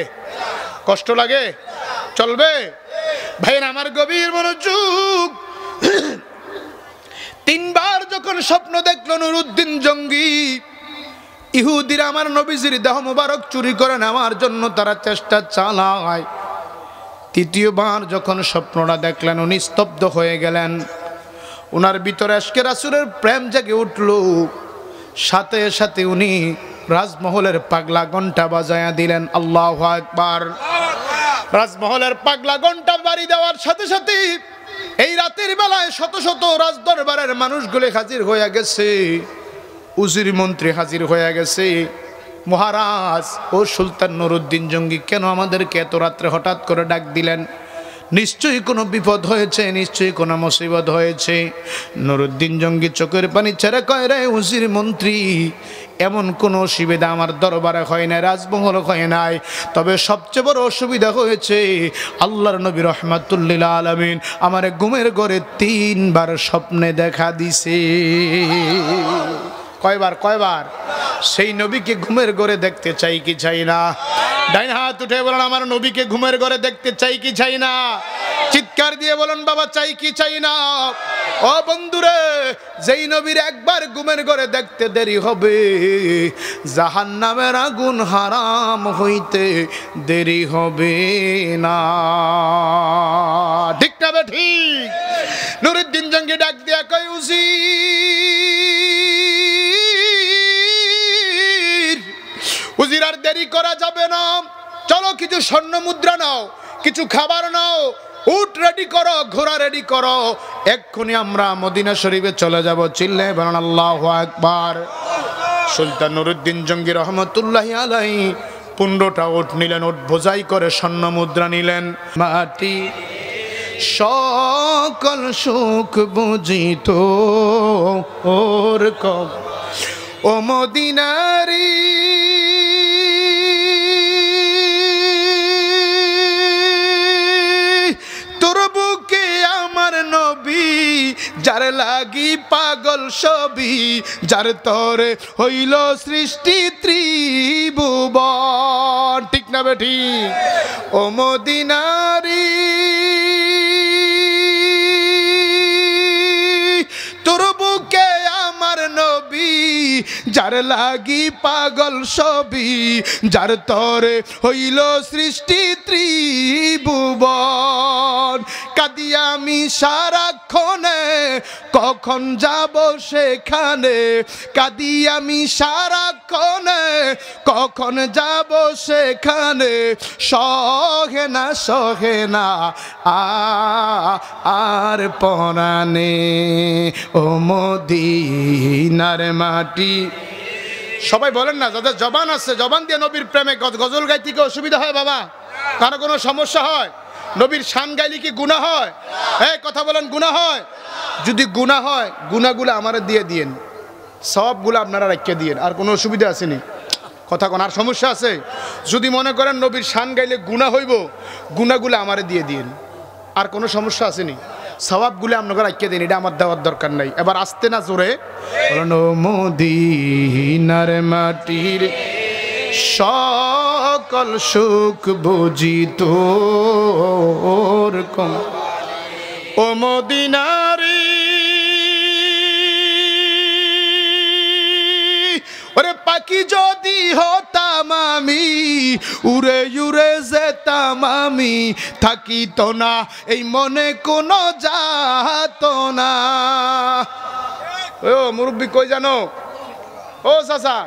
S1: কষ্ট লাগে চলবে ভাইয়ের আমার গভীর মনোযোগ তিনবার যখন স্বপ্ন দেখলো নুরুদ্দিন জঙ্গি ইহুদিরা আমার নবীজির দেহ মোবারক চুরি করে নেওয়ার জন্য তারা চেষ্টা চালায় তৃতীয়বার যখন স্বপ্নটা দেখলেন উনি স্তব্ধ হয়ে গেলেন ওনার ভিতরে আজকে রাসূলের প্রেম জেগে উঠল সাথে সাথে উনি রাজমহলের পাগলা ঘন্টা বাজায়া দিলেন আল্লাহু আকবার রাজমহলের পাগলা ঘন্টা বাড়ি দেওয়ার সাথে সাথে এই রাতের বেলায় শত শত রাজদরবারের মানুষগুলো হাজির হয়ে গেছে উজির মন্ত্রী হাজির হয়ে গেছে মহারাজ ও সুলতান নুরুদ্দিন জঙ্গি কেন আমাদেরকে এত রাত্রে হঠাৎ করে ডাক দিলেন নিশ্চয়ই কোনো বিপদ হয়েছে নিশ্চয়ই কোনো মুসিবত হয়েছে নুরুদ্দিন জঙ্গি চোখের পানি ছেড়ে কয় রে উজির মন্ত্রী এমন কোনো অসুবিধা আমার দরবারে হয় না রাজমহল হয় নাই তবে সবচেয়ে বড় অসুবিধা হয়েছে আল্লাহর নবী রহমাতুল্লিল আলামিন আমার ঘুমের ঘরে 3 বার স্বপ্নে দেখা দিছে কয়বার সেই নবীকে ঘুমের ঘরে দেখতে চাই কি চাই না ডাইন হাত উঠে বলেন আমার নবীকে ঘুমের ঘরে দেখতে চাই কি চাই না চিৎকার দিয়ে বলেন বাবা চাই কি চাই না ও বন্ধুরে যেই নবীর একবার ঘুমের ঘরে দেখতে দেরি হবে জাহান্নামের আগুন হারাম হইতে দেরি হবে না ঠিক না বে ঠিক নুরুদ্দিন জঙ্গি ডাক দিয়া কয় উজির আর দেরি করা যাবে না চলো কিছু স্বর্ণ মুদ্রা নাও কিছু খাবার নাও উট রেডি করো ঘোড়া রেডি করো এক্ষুনি আমরা মদিনা শরীফে চলে যাব চিল্লে বলেন আল্লাহু আকবার সুলতান নুরুদ্দিন জঙ্গি রহমতুল্লাহি আলাইহি 15টা উট নিলেন উট বোঝাই করে স্বর্ণ মুদ্রা নিলেন মাটি সকল সুখ বুঝিত ওর কব ও মদিনারি তোর বুকে আমার নবী যার লাগি পাগল সবই যার তরে হইল সৃষ্টি ত্রিভুবন ঠিক না বেঠি ও মদিনারি তোর বুকে আমার নবী যার লাগি পাগল সবই, যার তরে হইল সৃষ্টি ত্রিভুবন। কাঁদি আমি সারাক্ষণে, কখন যাব সেখানে, কাঁদি আমি সারাক্ষণে, কখন যাব সেখানে, সহে না সহে না আর পরাণে ও মদিনার মাটি। সবাই বলেন না, যাদের জবান আছে জবান দিয়ে নবীর প্রেমে গজল গাইতে কি অসুবিধা হয় বাবা? কারো কোনো সমস্যা হয়? নবীর শান গাইলে কি গুনাহ হয়? এই কথা বলেন, গুনাহ হয়? যদি গুনাহ হয় গুনাহগুলো আমারে দিয়ে দিয়েন, সবগুলো আপনারা রাখিয়ে দিয়েন, আর কোনো অসুবিধা আসেনি? কথা কোন আর সমস্যা আছে? যদি মনে করেন নবীর শান গাইলে গুনাহ হইব, গুনাহগুলো আমারে দিয়ে দিয়েন, আর কোনো সমস্যা আসেনি? সওয়াবগুলো আপনাকে রাখিয়ে দিন, এটা আমার দেওয়ার দরকার নাই। এবার আসতে না জোরে বলেন, ও মদিনার মাটির সকল সুখ বুঝি তোর কম। ও মদিনারি ওরে পাখি যদি হতাম আমি, উড়ে উড়ে যেতাম আমি, থাকিত না এই মনে কোনো যাত না। ও মুরব্বী কই জানো? ও চাচা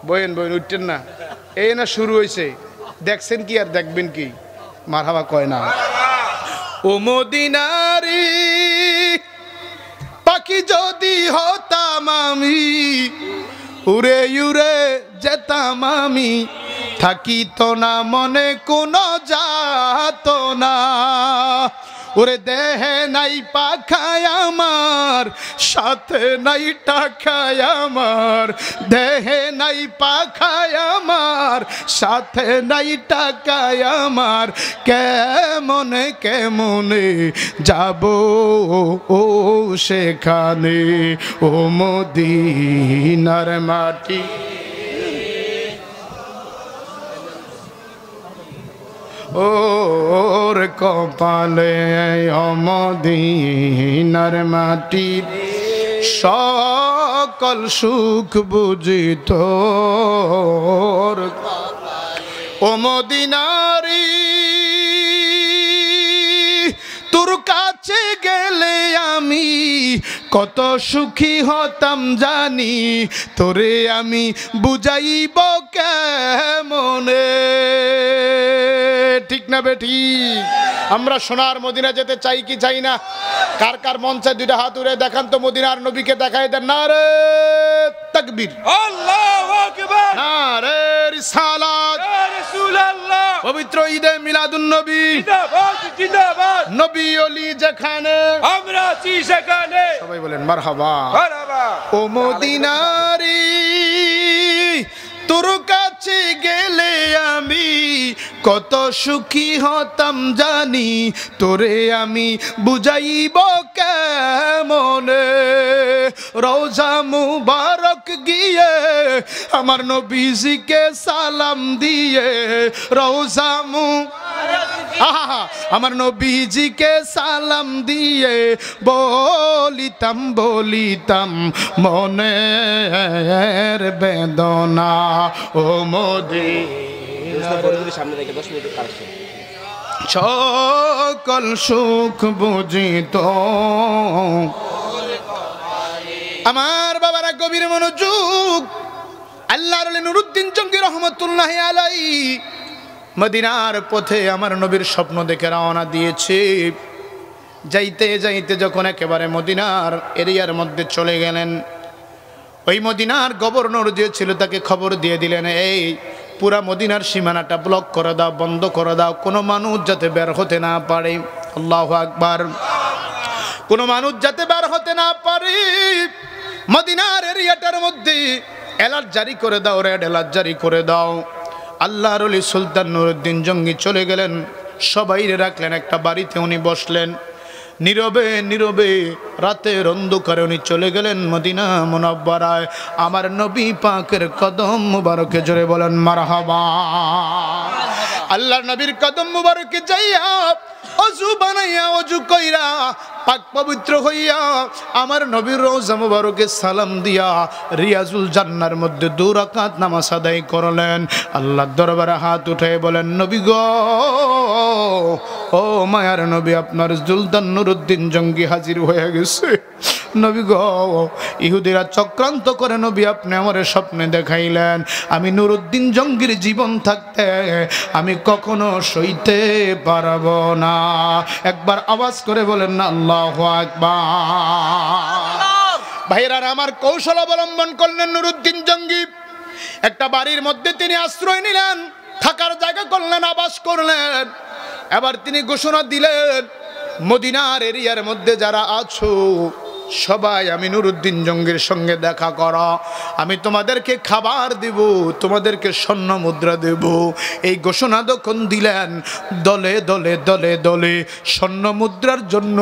S1: বইন বইন উঠতেন না, এই না শুরু হয়েছে, দেখছেন কি আর দেখবেন কি? মারহাবা কয় না। ও মদিনারি পাখি যদি হতাম আমি, উড়ে উড়ে যেতাম আমি, থাকিত না মনে কোনো যাত না। ওরে দেহে নাই পাখায় আমার, সাথে নাই টাকায় আমার, দেহে নাই পাখায় আমার, সাথে নাই টাকায় আমার, কেমনে কেমনে যাব ও সেখানে ও মদিনার মাটি। ওর কপালে মদিনার মাটি সকল সুখ বুঝি তোর। ও মদিনারি তোর কাছে গেলে আমি কত সুখী হতাম জানি, তোরে আমি বুঝাইব কেমনে। ঠিক না বেঠি? আমরা সোনার মদিনা যেতে চাই কি চাই না? কার কার মন চায় দুইটা হাত উড়ে দেখান তো, মদিনার নবীকে দেখাই দেন। নারে তাকবীর, আল্লাহু আকবার, নারে রিসালাত, ইয়া রাসূলুল্লাহ। পবিত্র ঈদে মিলাদুন নবী জিন্দাবাদ জিন্দাবাদ। নবী ওলি যেখানে আমরা আছি সেখানে সবাই বলেন মারহাবা মারহাবা। ও মদিনারি তোর কাছে গেলে আমি কত সুখী হতাম জানি, তোরে আমি বুঝাইব কেমনে। রওজা মুবারক গিয়ে আমার নবীজিকে সালাম দিয়ে, রওজা আমার নবীজিকে সালাম দিয়ে বলিতাম বলিতাম মনের বেদনা। ও সকল সুখ বুঝিত আমার বাবারা। গভীর মনোযোগ। আল্লাহর ওলি নুরুদ্দিন জঙ্গি রহমতুল্লাহি আলাইহি মদিনার পথে আমার নবীর স্বপ্ন দেখে রওনা দিয়েছে। যাইতে যাইতে যখন একেবারে মদিনার এরিয়ার মধ্যে চলে গেলেন, ওই মদিনার গভর্নর যে ছিল তাকে খবর দিয়ে দিলেন, এই পুরা মদিনার সীমানাটা ব্লক করে দাও, বন্ধ করে দাও, কোনো মানুষ যাতে বের হতে না পারে। আল্লাহু আকবার। কোনো মানুষ যাতে বের হতে না পারে। মদিনার এরিয়াটার মধ্যে অ্যালার্ট জারি করে দাও, রেড অ্যালার্ট জারি করে দাও। আল্লাহর ওলি সুলতান নুরুদ্দিন জঙ্গি চলে গেলেন, সবাই রাখলেন একটা বাড়িতে, উনি বসলেন নীরবে নীরবে। রাতের অন্ধকারে উনি চলে গেলেন মদিনা মুনাব্বারায়। আমার নবী পাকের কদম মুবারকে জোরে বলেন মারহাবা। আল্লাহর নবীর কদম মুবারকে যাইয়া ওযু বানাইয়া ওযু কইরা পাক পবিত্র হইয়া আমার নবীর রওজা মুবারকে সালাম দিয়া রিয়াজুল জান্নার মধ্যে 2 রাকাত নামাজ আদায় করলেন। আল্লাহর দরবারে হাত উঠায় বলেন, নবী গো, ও মায়ার নবী, আপনার সুলতান নুরউদ্দিন জঙ্গি হাজির হয়ে গেছে। নবী গো, ইহুদিরা চক্রান্ত করে নবী আপনি আমার স্বপ্নে দেখাইলেন, আমি নুরউদ্দিন জঙ্গির জীবন থাকতে আমি কখনো সইতে পারবো না। একবার আওয়াজ করে বলেন না আল্লাহু আকবার। ভাইরা আমার কৌশল অবলম্বন করলেন নুরউদ্দিন জঙ্গি। একটা বাড়ির মধ্যে তিনি আশ্রয় নিলেন, থাকার জায়গা করলেন, আবাস করলেন। এবার তিনি ঘোষণা দিলেন, মদিনার এরিয়ার মধ্যে যারা আছো সবাই আমি নুরউদ্দিন জঙ্গির সঙ্গে দেখা করো, আমি তোমাদেরকে খাবার দেব, তোমাদেরকে স্বর্ণ মুদ্রা দেব। এই ঘোষণা যখন দিলেন, দলে দলে দলে দলে স্বর্ণ মুদ্রার জন্য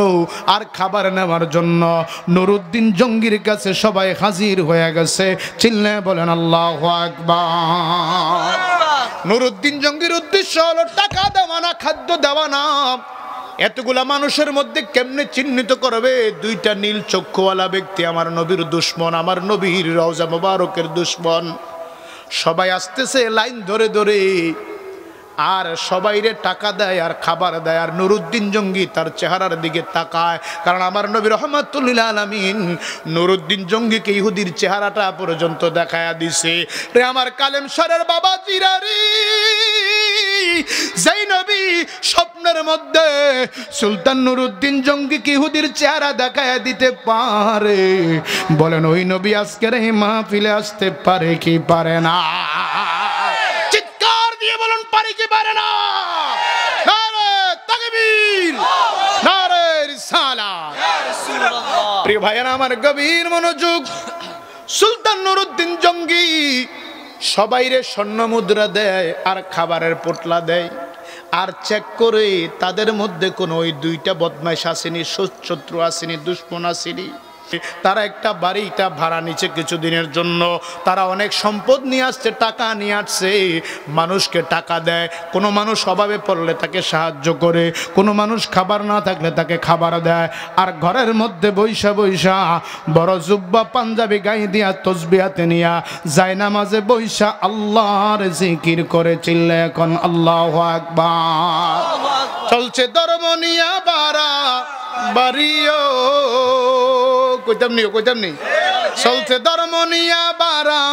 S1: আর খাবার নেওয়ার জন্য নুরউদ্দিন জঙ্গির কাছে সবাই হাজির হয়ে গেছে। চিল্লে বলেন আল্লাহু আকবার। নুরউদ্দিন জঙ্গির উদ্দেশ্য হলো টাকা দেওয়া না, খাদ্য দেওয়া না। এতগুলা মানুষের মধ্যে কেমনে চিহ্নিত করবে 2টা নীল চক্ষুওয়ালা ব্যক্তি আমার নবীর দুশমন, আমার নবীর রওজা মুবারকের দুশমন। সবাই আসতেছে লাইন ধরে ধরে, আর সবাইরে টাকা দেয় আর খাবার দেয়, আর নুরউদ্দিন জঙ্গি তার চেহারার দিকে তাকায়। কারণ আমার নবী রহমাতুল লিল আলামিন নুরউদ্দিন জঙ্গিকে ইহুদির চেহারাটা পর্যন্ত দেখায়া দিছে। রে আমার কালেম শরের বাবা জিরারি, যেই নবী স্বপ্নের মধ্যে সুলতান নুরউদ্দিন জঙ্গিকে ইহুদির চেহারা দেখায়া দিতে পারে, বলেন ওই নবী আজকের এই মাহফিলে আসতে পারে কি পারে না? চিৎকার দিয়ে বলুন, পারে কি পারে না? নারে তাকবীর, নারে রিসালাত। প্রিয় ভাইয়েরা আমার, গভীর মনোযোগ। সুলতান নুরউদ্দিন জঙ্গি সবাইরে স্বর্ণ মুদ্রা দেয় আর খাবারের পোটলা দেয়, আর চেক করে তাদের মধ্যে কোনো ওই 2টা বদমাইশ আসেনি, শত্রু আসেনি, দুশমন আসেনি। তারা একটা বাড়িটা ভাড়া নিচ্ছে কিছুদিনের জন্য। তারা অনেক সম্পদ নিয়ে আসছে, টাকা নিয়ে আসছে, মানুষকে টাকা দেয়। কোনো মানুষ অভাবে পড়লে তাকে সাহায্য করে, কোনো মানুষ খাবার না থাকলে তাকে খাবার দেয়। আর ঘরের মধ্যে বৈশা বৈশা বড় জুব্বা পাঞ্জাবি গায়ে দিয়া তসবিহ হাতে নিয়া যায় নামাজে বৈশা আল্লাহর জিকির করে। চিল্লে এখন আল্লাহু আকবার। চলছে ধর্ম নিয়া বাড়া বাড়িও, কইতাম নি চলছে ধর্ম নিয়া বাড়া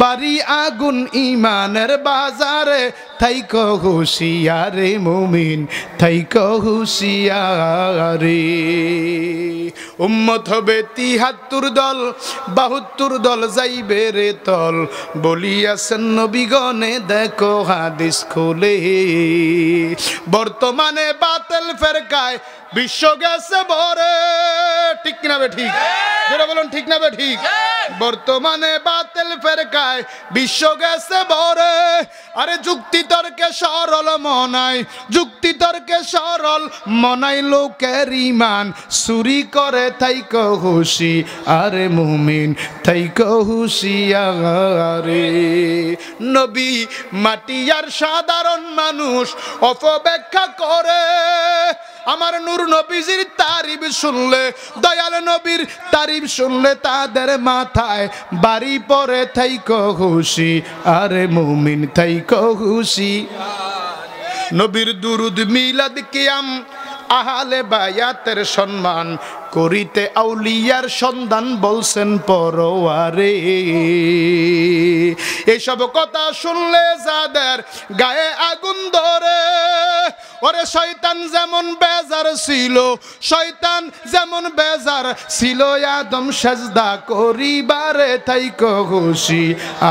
S1: বাড়ি আগুন ইমানের বাজারে, থাইকো হুঁশিয়ারে মুমিন, থাইকো হুঁশিয়ারে। উম্মত হবে 73 দল, 72 দল যাইবে রে তল, বলিয়াছেন নবীগণে দেখো হাদিস খুলে। বর্তমানে বাতিল ফেরকায় বিশ্ব গেছে ভরে, ঠিক কিনা বে ঠিক? যেটা বলুন ঠিক না বে ঠিক? বর্তমানে বাতিল ফেরকায় বিশ্ব গেছে ভরে। আরে যুক্তি তর্কে সরল মনাই, যুক্তি তর্কে সরল মনাই লোকের ইমান, চুরি করে থাইকো হুঁশি আরে মুমিন, থাইকো হুঁশিয়ারে। নবী মাটি আর সাধারণ মানুষ অপব্যাখ্যা করে। আমার নূর নবীজির তারিফ শুনলে, দয়াল নবীর তারিফ শুনলে তাদের মাথায় বাড়ি পড়ে, থাইকো হুঁশি আরে মুমিন, থাইকো হুঁশি। নবীর দুরুদ মিলাদ কিয়াম আহলে বায়াতের সম্মান করিতে আউলিয়ার সন্ধান বলছেন পরোয়ারে। এইসব কথা শুনলে যাদের গায়ে আগুন ধরে, ওরে শয়তান যেমন বেজার ছিল, শয়তান যেমন বেজার ছিল আদম সেজদা করিবারে, থাইকো হুঁশি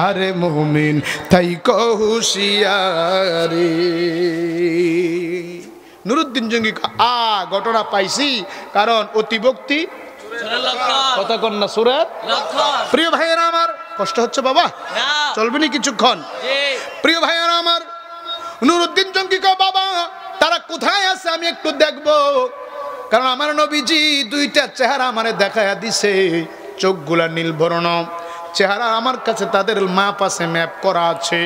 S1: আরে মুমিন, থাইকো হুঁশিয়ারে। নুরউদ্দিন জঙ্গি ঘটনা পাইছি, কারণ অতিভক্তি কথা কন্যা সুরের। প্রিয় ভাইয়েরা আমার, কষ্ট হচ্ছে বাবা? চলবে না কিছুক্ষণ? প্রিয় ভাইয়েরা আমার, নুরউদ্দিন জঙ্গি কয় বাবা তারা কোথায় আছে আমি একটু দেখবো, কারণ আমার নবীজি 2টা চেহারা আমারে দেখায়া দিছে। চোখগুলা নীল বর্ণ, চেহারা আমার কাছে তাদের মাপ আছে, ম্যাপ করা আছে।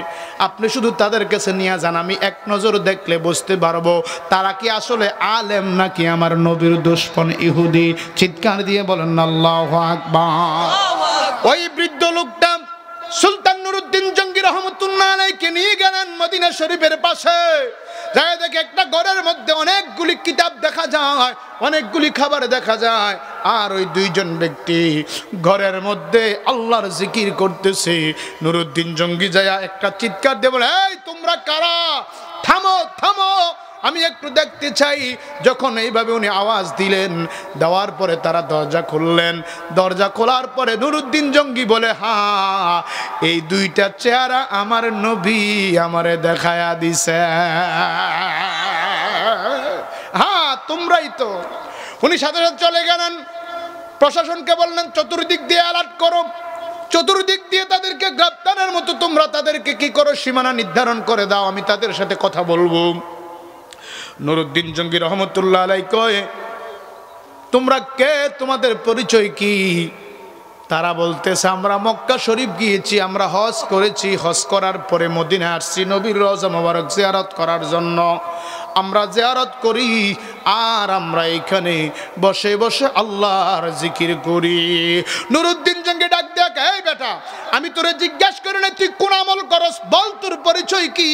S1: আপনি শুধু তাদের কাছে নিয়ে যান, আমি এক নজর দেখলে বুঝতে পারবো তারা কি আসলে আলেম নাকি আমার নবীর দুশমন ইহুদি। চিৎকার দিয়ে বলেন আল্লাহু আকবার। ওই বৃদ্ধ লোকটা সুলতান নুরউদ্দিন জঙ্গি রহমতুল্লাহ আলাইহিকে নিয়ে গেলেন মদিনা শরীফের পাশে। যায় দেখে একটা ঘরের মধ্যে অনেকগুলি কিতাব দেখা যায়, অনেকগুলি খাবার দেখা যায়, আর ওই দুইজন ব্যক্তি ঘরের মধ্যে আল্লাহর জিকির করতেছে। নুরউদ্দিন জঙ্গি যায় একটা চিৎকার দিয়ে বলে, এই তোমরা কারা? থামো থামো, আমি একটু দেখতে চাই। যখন এইভাবে উনি আওয়াজ দিলেন, দেওয়ার পরে তারা দরজা খুললেন। দরজা খোলার পরে নুরউদ্দিন জঙ্গি বলে, হ্যাঁ এই দুইটা চেহারা আমার নবী আমারে দেখায়া দিছে। হ্যাঁ তোমরাই তো। উনি সাথে সাথে চলে গেলেন, প্রশাসনকে বললেন চতুর্দিক দিয়ে অ্যালার্ট করো, চতুর্দিক দিয়ে তাদেরকে গ্রেপ্তারের মতো তোমরা তাদেরকে কি করো, সীমানা নির্ধারণ করে দাও, আমি তাদের সাথে কথা বলবো। নুরউদ্দিন জঙ্গি রহমতুল্লাহ আলাইহি কয়, তোমরা কে, তোমাদের পরিচয় কি? তারা বলতেছে, আমরা মক্কা শরীফ গিয়েছি, আমরা হজ করেছি, হজ করার পরে মদিনা আসছি নবীর রওজা মোবারক জিয়ারত করার জন্য। আমরা জিয়ারত করি আর আমরা এখানে বসে বসে আল্লাহর জিকির করি। নুরউদ্দিন জঙ্গি ডাক দেয়া, এই বেটা, আমি তোরে জিজ্ঞাসা করি না তুই কোন আমল করস, বল তোর পরিচয় কি?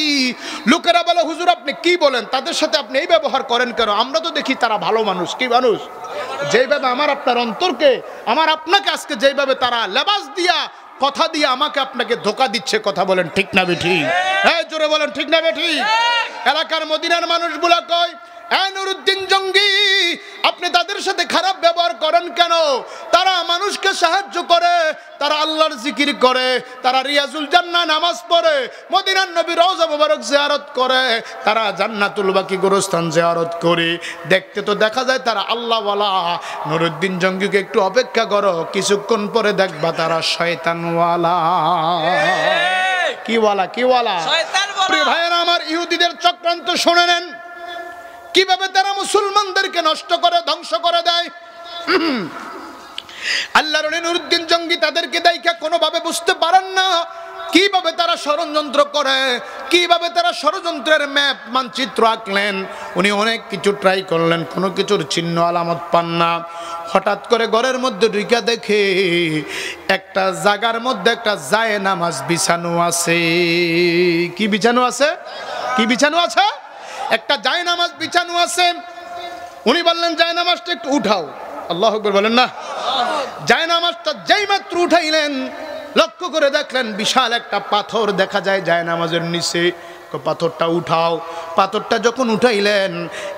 S1: লোকেরা বলে, হুজুর আপনি কি বলেন, তাদের সাথে আপনি এই ব্যবহার করেন কেন? আমরা তো দেখি তারা ভালো মানুষ। কি মানুষ? যেইভাবে আমার আপনার অন্তরকে, আমার আপনাকে আজকে যেইভাবে তারা লেবাস দিয়া কথা দিয়ে আমাকে আপনাকে ধোকা দিচ্ছে, কথা বলেন ঠিক না বেঠি? হ্যাঁ জোরে বলেন ঠিক না বেঠি? এলাকার মদিনার মানুষগুলা কয়, নুরউদ্দিন জঙ্গি আপনি তাদের সাথে খারাপ ব্যবহার করেন কেন? তারা মানুষকে সাহায্য করে, তারা আল্লাহর জিকির করে, তারা রিয়াজুল জান্নাহ নামাজ পড়ে, মদিনার নবীর রওজা মোবারক জিয়ারত করে, তারা জান্নাতুল বাকি গোরস্থান জিয়ারত করে। দেখতে তো দেখা যায় তারা আল্লাহওয়ালা। নুরউদ্দিন জঙ্গিকে একটু অপেক্ষা করো, কিছুক্ষণ পরে দেখবা তারা শয়তানওয়ালা। কি ওয়ালা? কি ওয়ালা? প্রিয় ভাইয়েরা আমার, ইহুদিদের চক্রান্ত শুনে নেন, কিভাবে তারা মুসলমানদেরকে নষ্ট করে, ধ্বংস করে দেয়। আল্লাহর ওলি নুরউদ্দিন জঙ্গি তাদেরকে দেখা কোনোভাবে বুঝতে পারেন না কিভাবে তারা ষড়যন্ত্র করে, কিভাবে তারা ষড়যন্ত্রের ম্যাপ মানচিত্র আঁকলেন। উনি অনেক কিছু ট্রাই করলেন, কোনো কিছুর চিহ্ন আলামত পান না। হঠাৎ করে ঘরের মধ্যে ঢুইকা দেখে একটা জায়গার মধ্যে একটা জায়নামাজ বিছানো আছে। কি বিছানো আছে? কি বিছানো আছে? একটা জায়নামাজ বিছানো আছে। উনি বললেন, জায়নামাজটা একটু উঠাও। আল্লাহু আকবার বলেন না? জায়নামাজটা যেই মাত্র উঠাইলেন, লক্ষ্য করে দেখলেন বিশাল একটা পাথর দেখা যায় জায়নামাজের নিচে। পাথরটা উঠাও। পাথরটা যখন উঠাইলেন,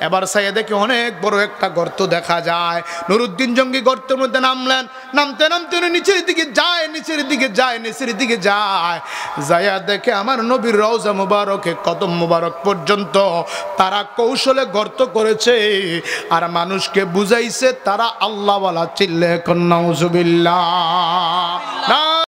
S1: এবার সাইয়া দেখে অনেক বড় একটা গর্ত দেখা যায়। নুরউদ্দিন জঙ্গি গর্তের মধ্যে নামলেন। নামতে নামতে উনি নিচের দিকে যায়, নিচের দিকে যায়, নিচের দিকে যায়। যাইয়া দেখে আমার নবীর রওজা মুবারকে কদম মুবারক পর্যন্ত তারা কৌশলে গর্ত করেছে আর মানুষকে বুঝাইছে তারা আল্লাহওয়ালা। চিল্লে এখন নাউজুবিল্লাহ।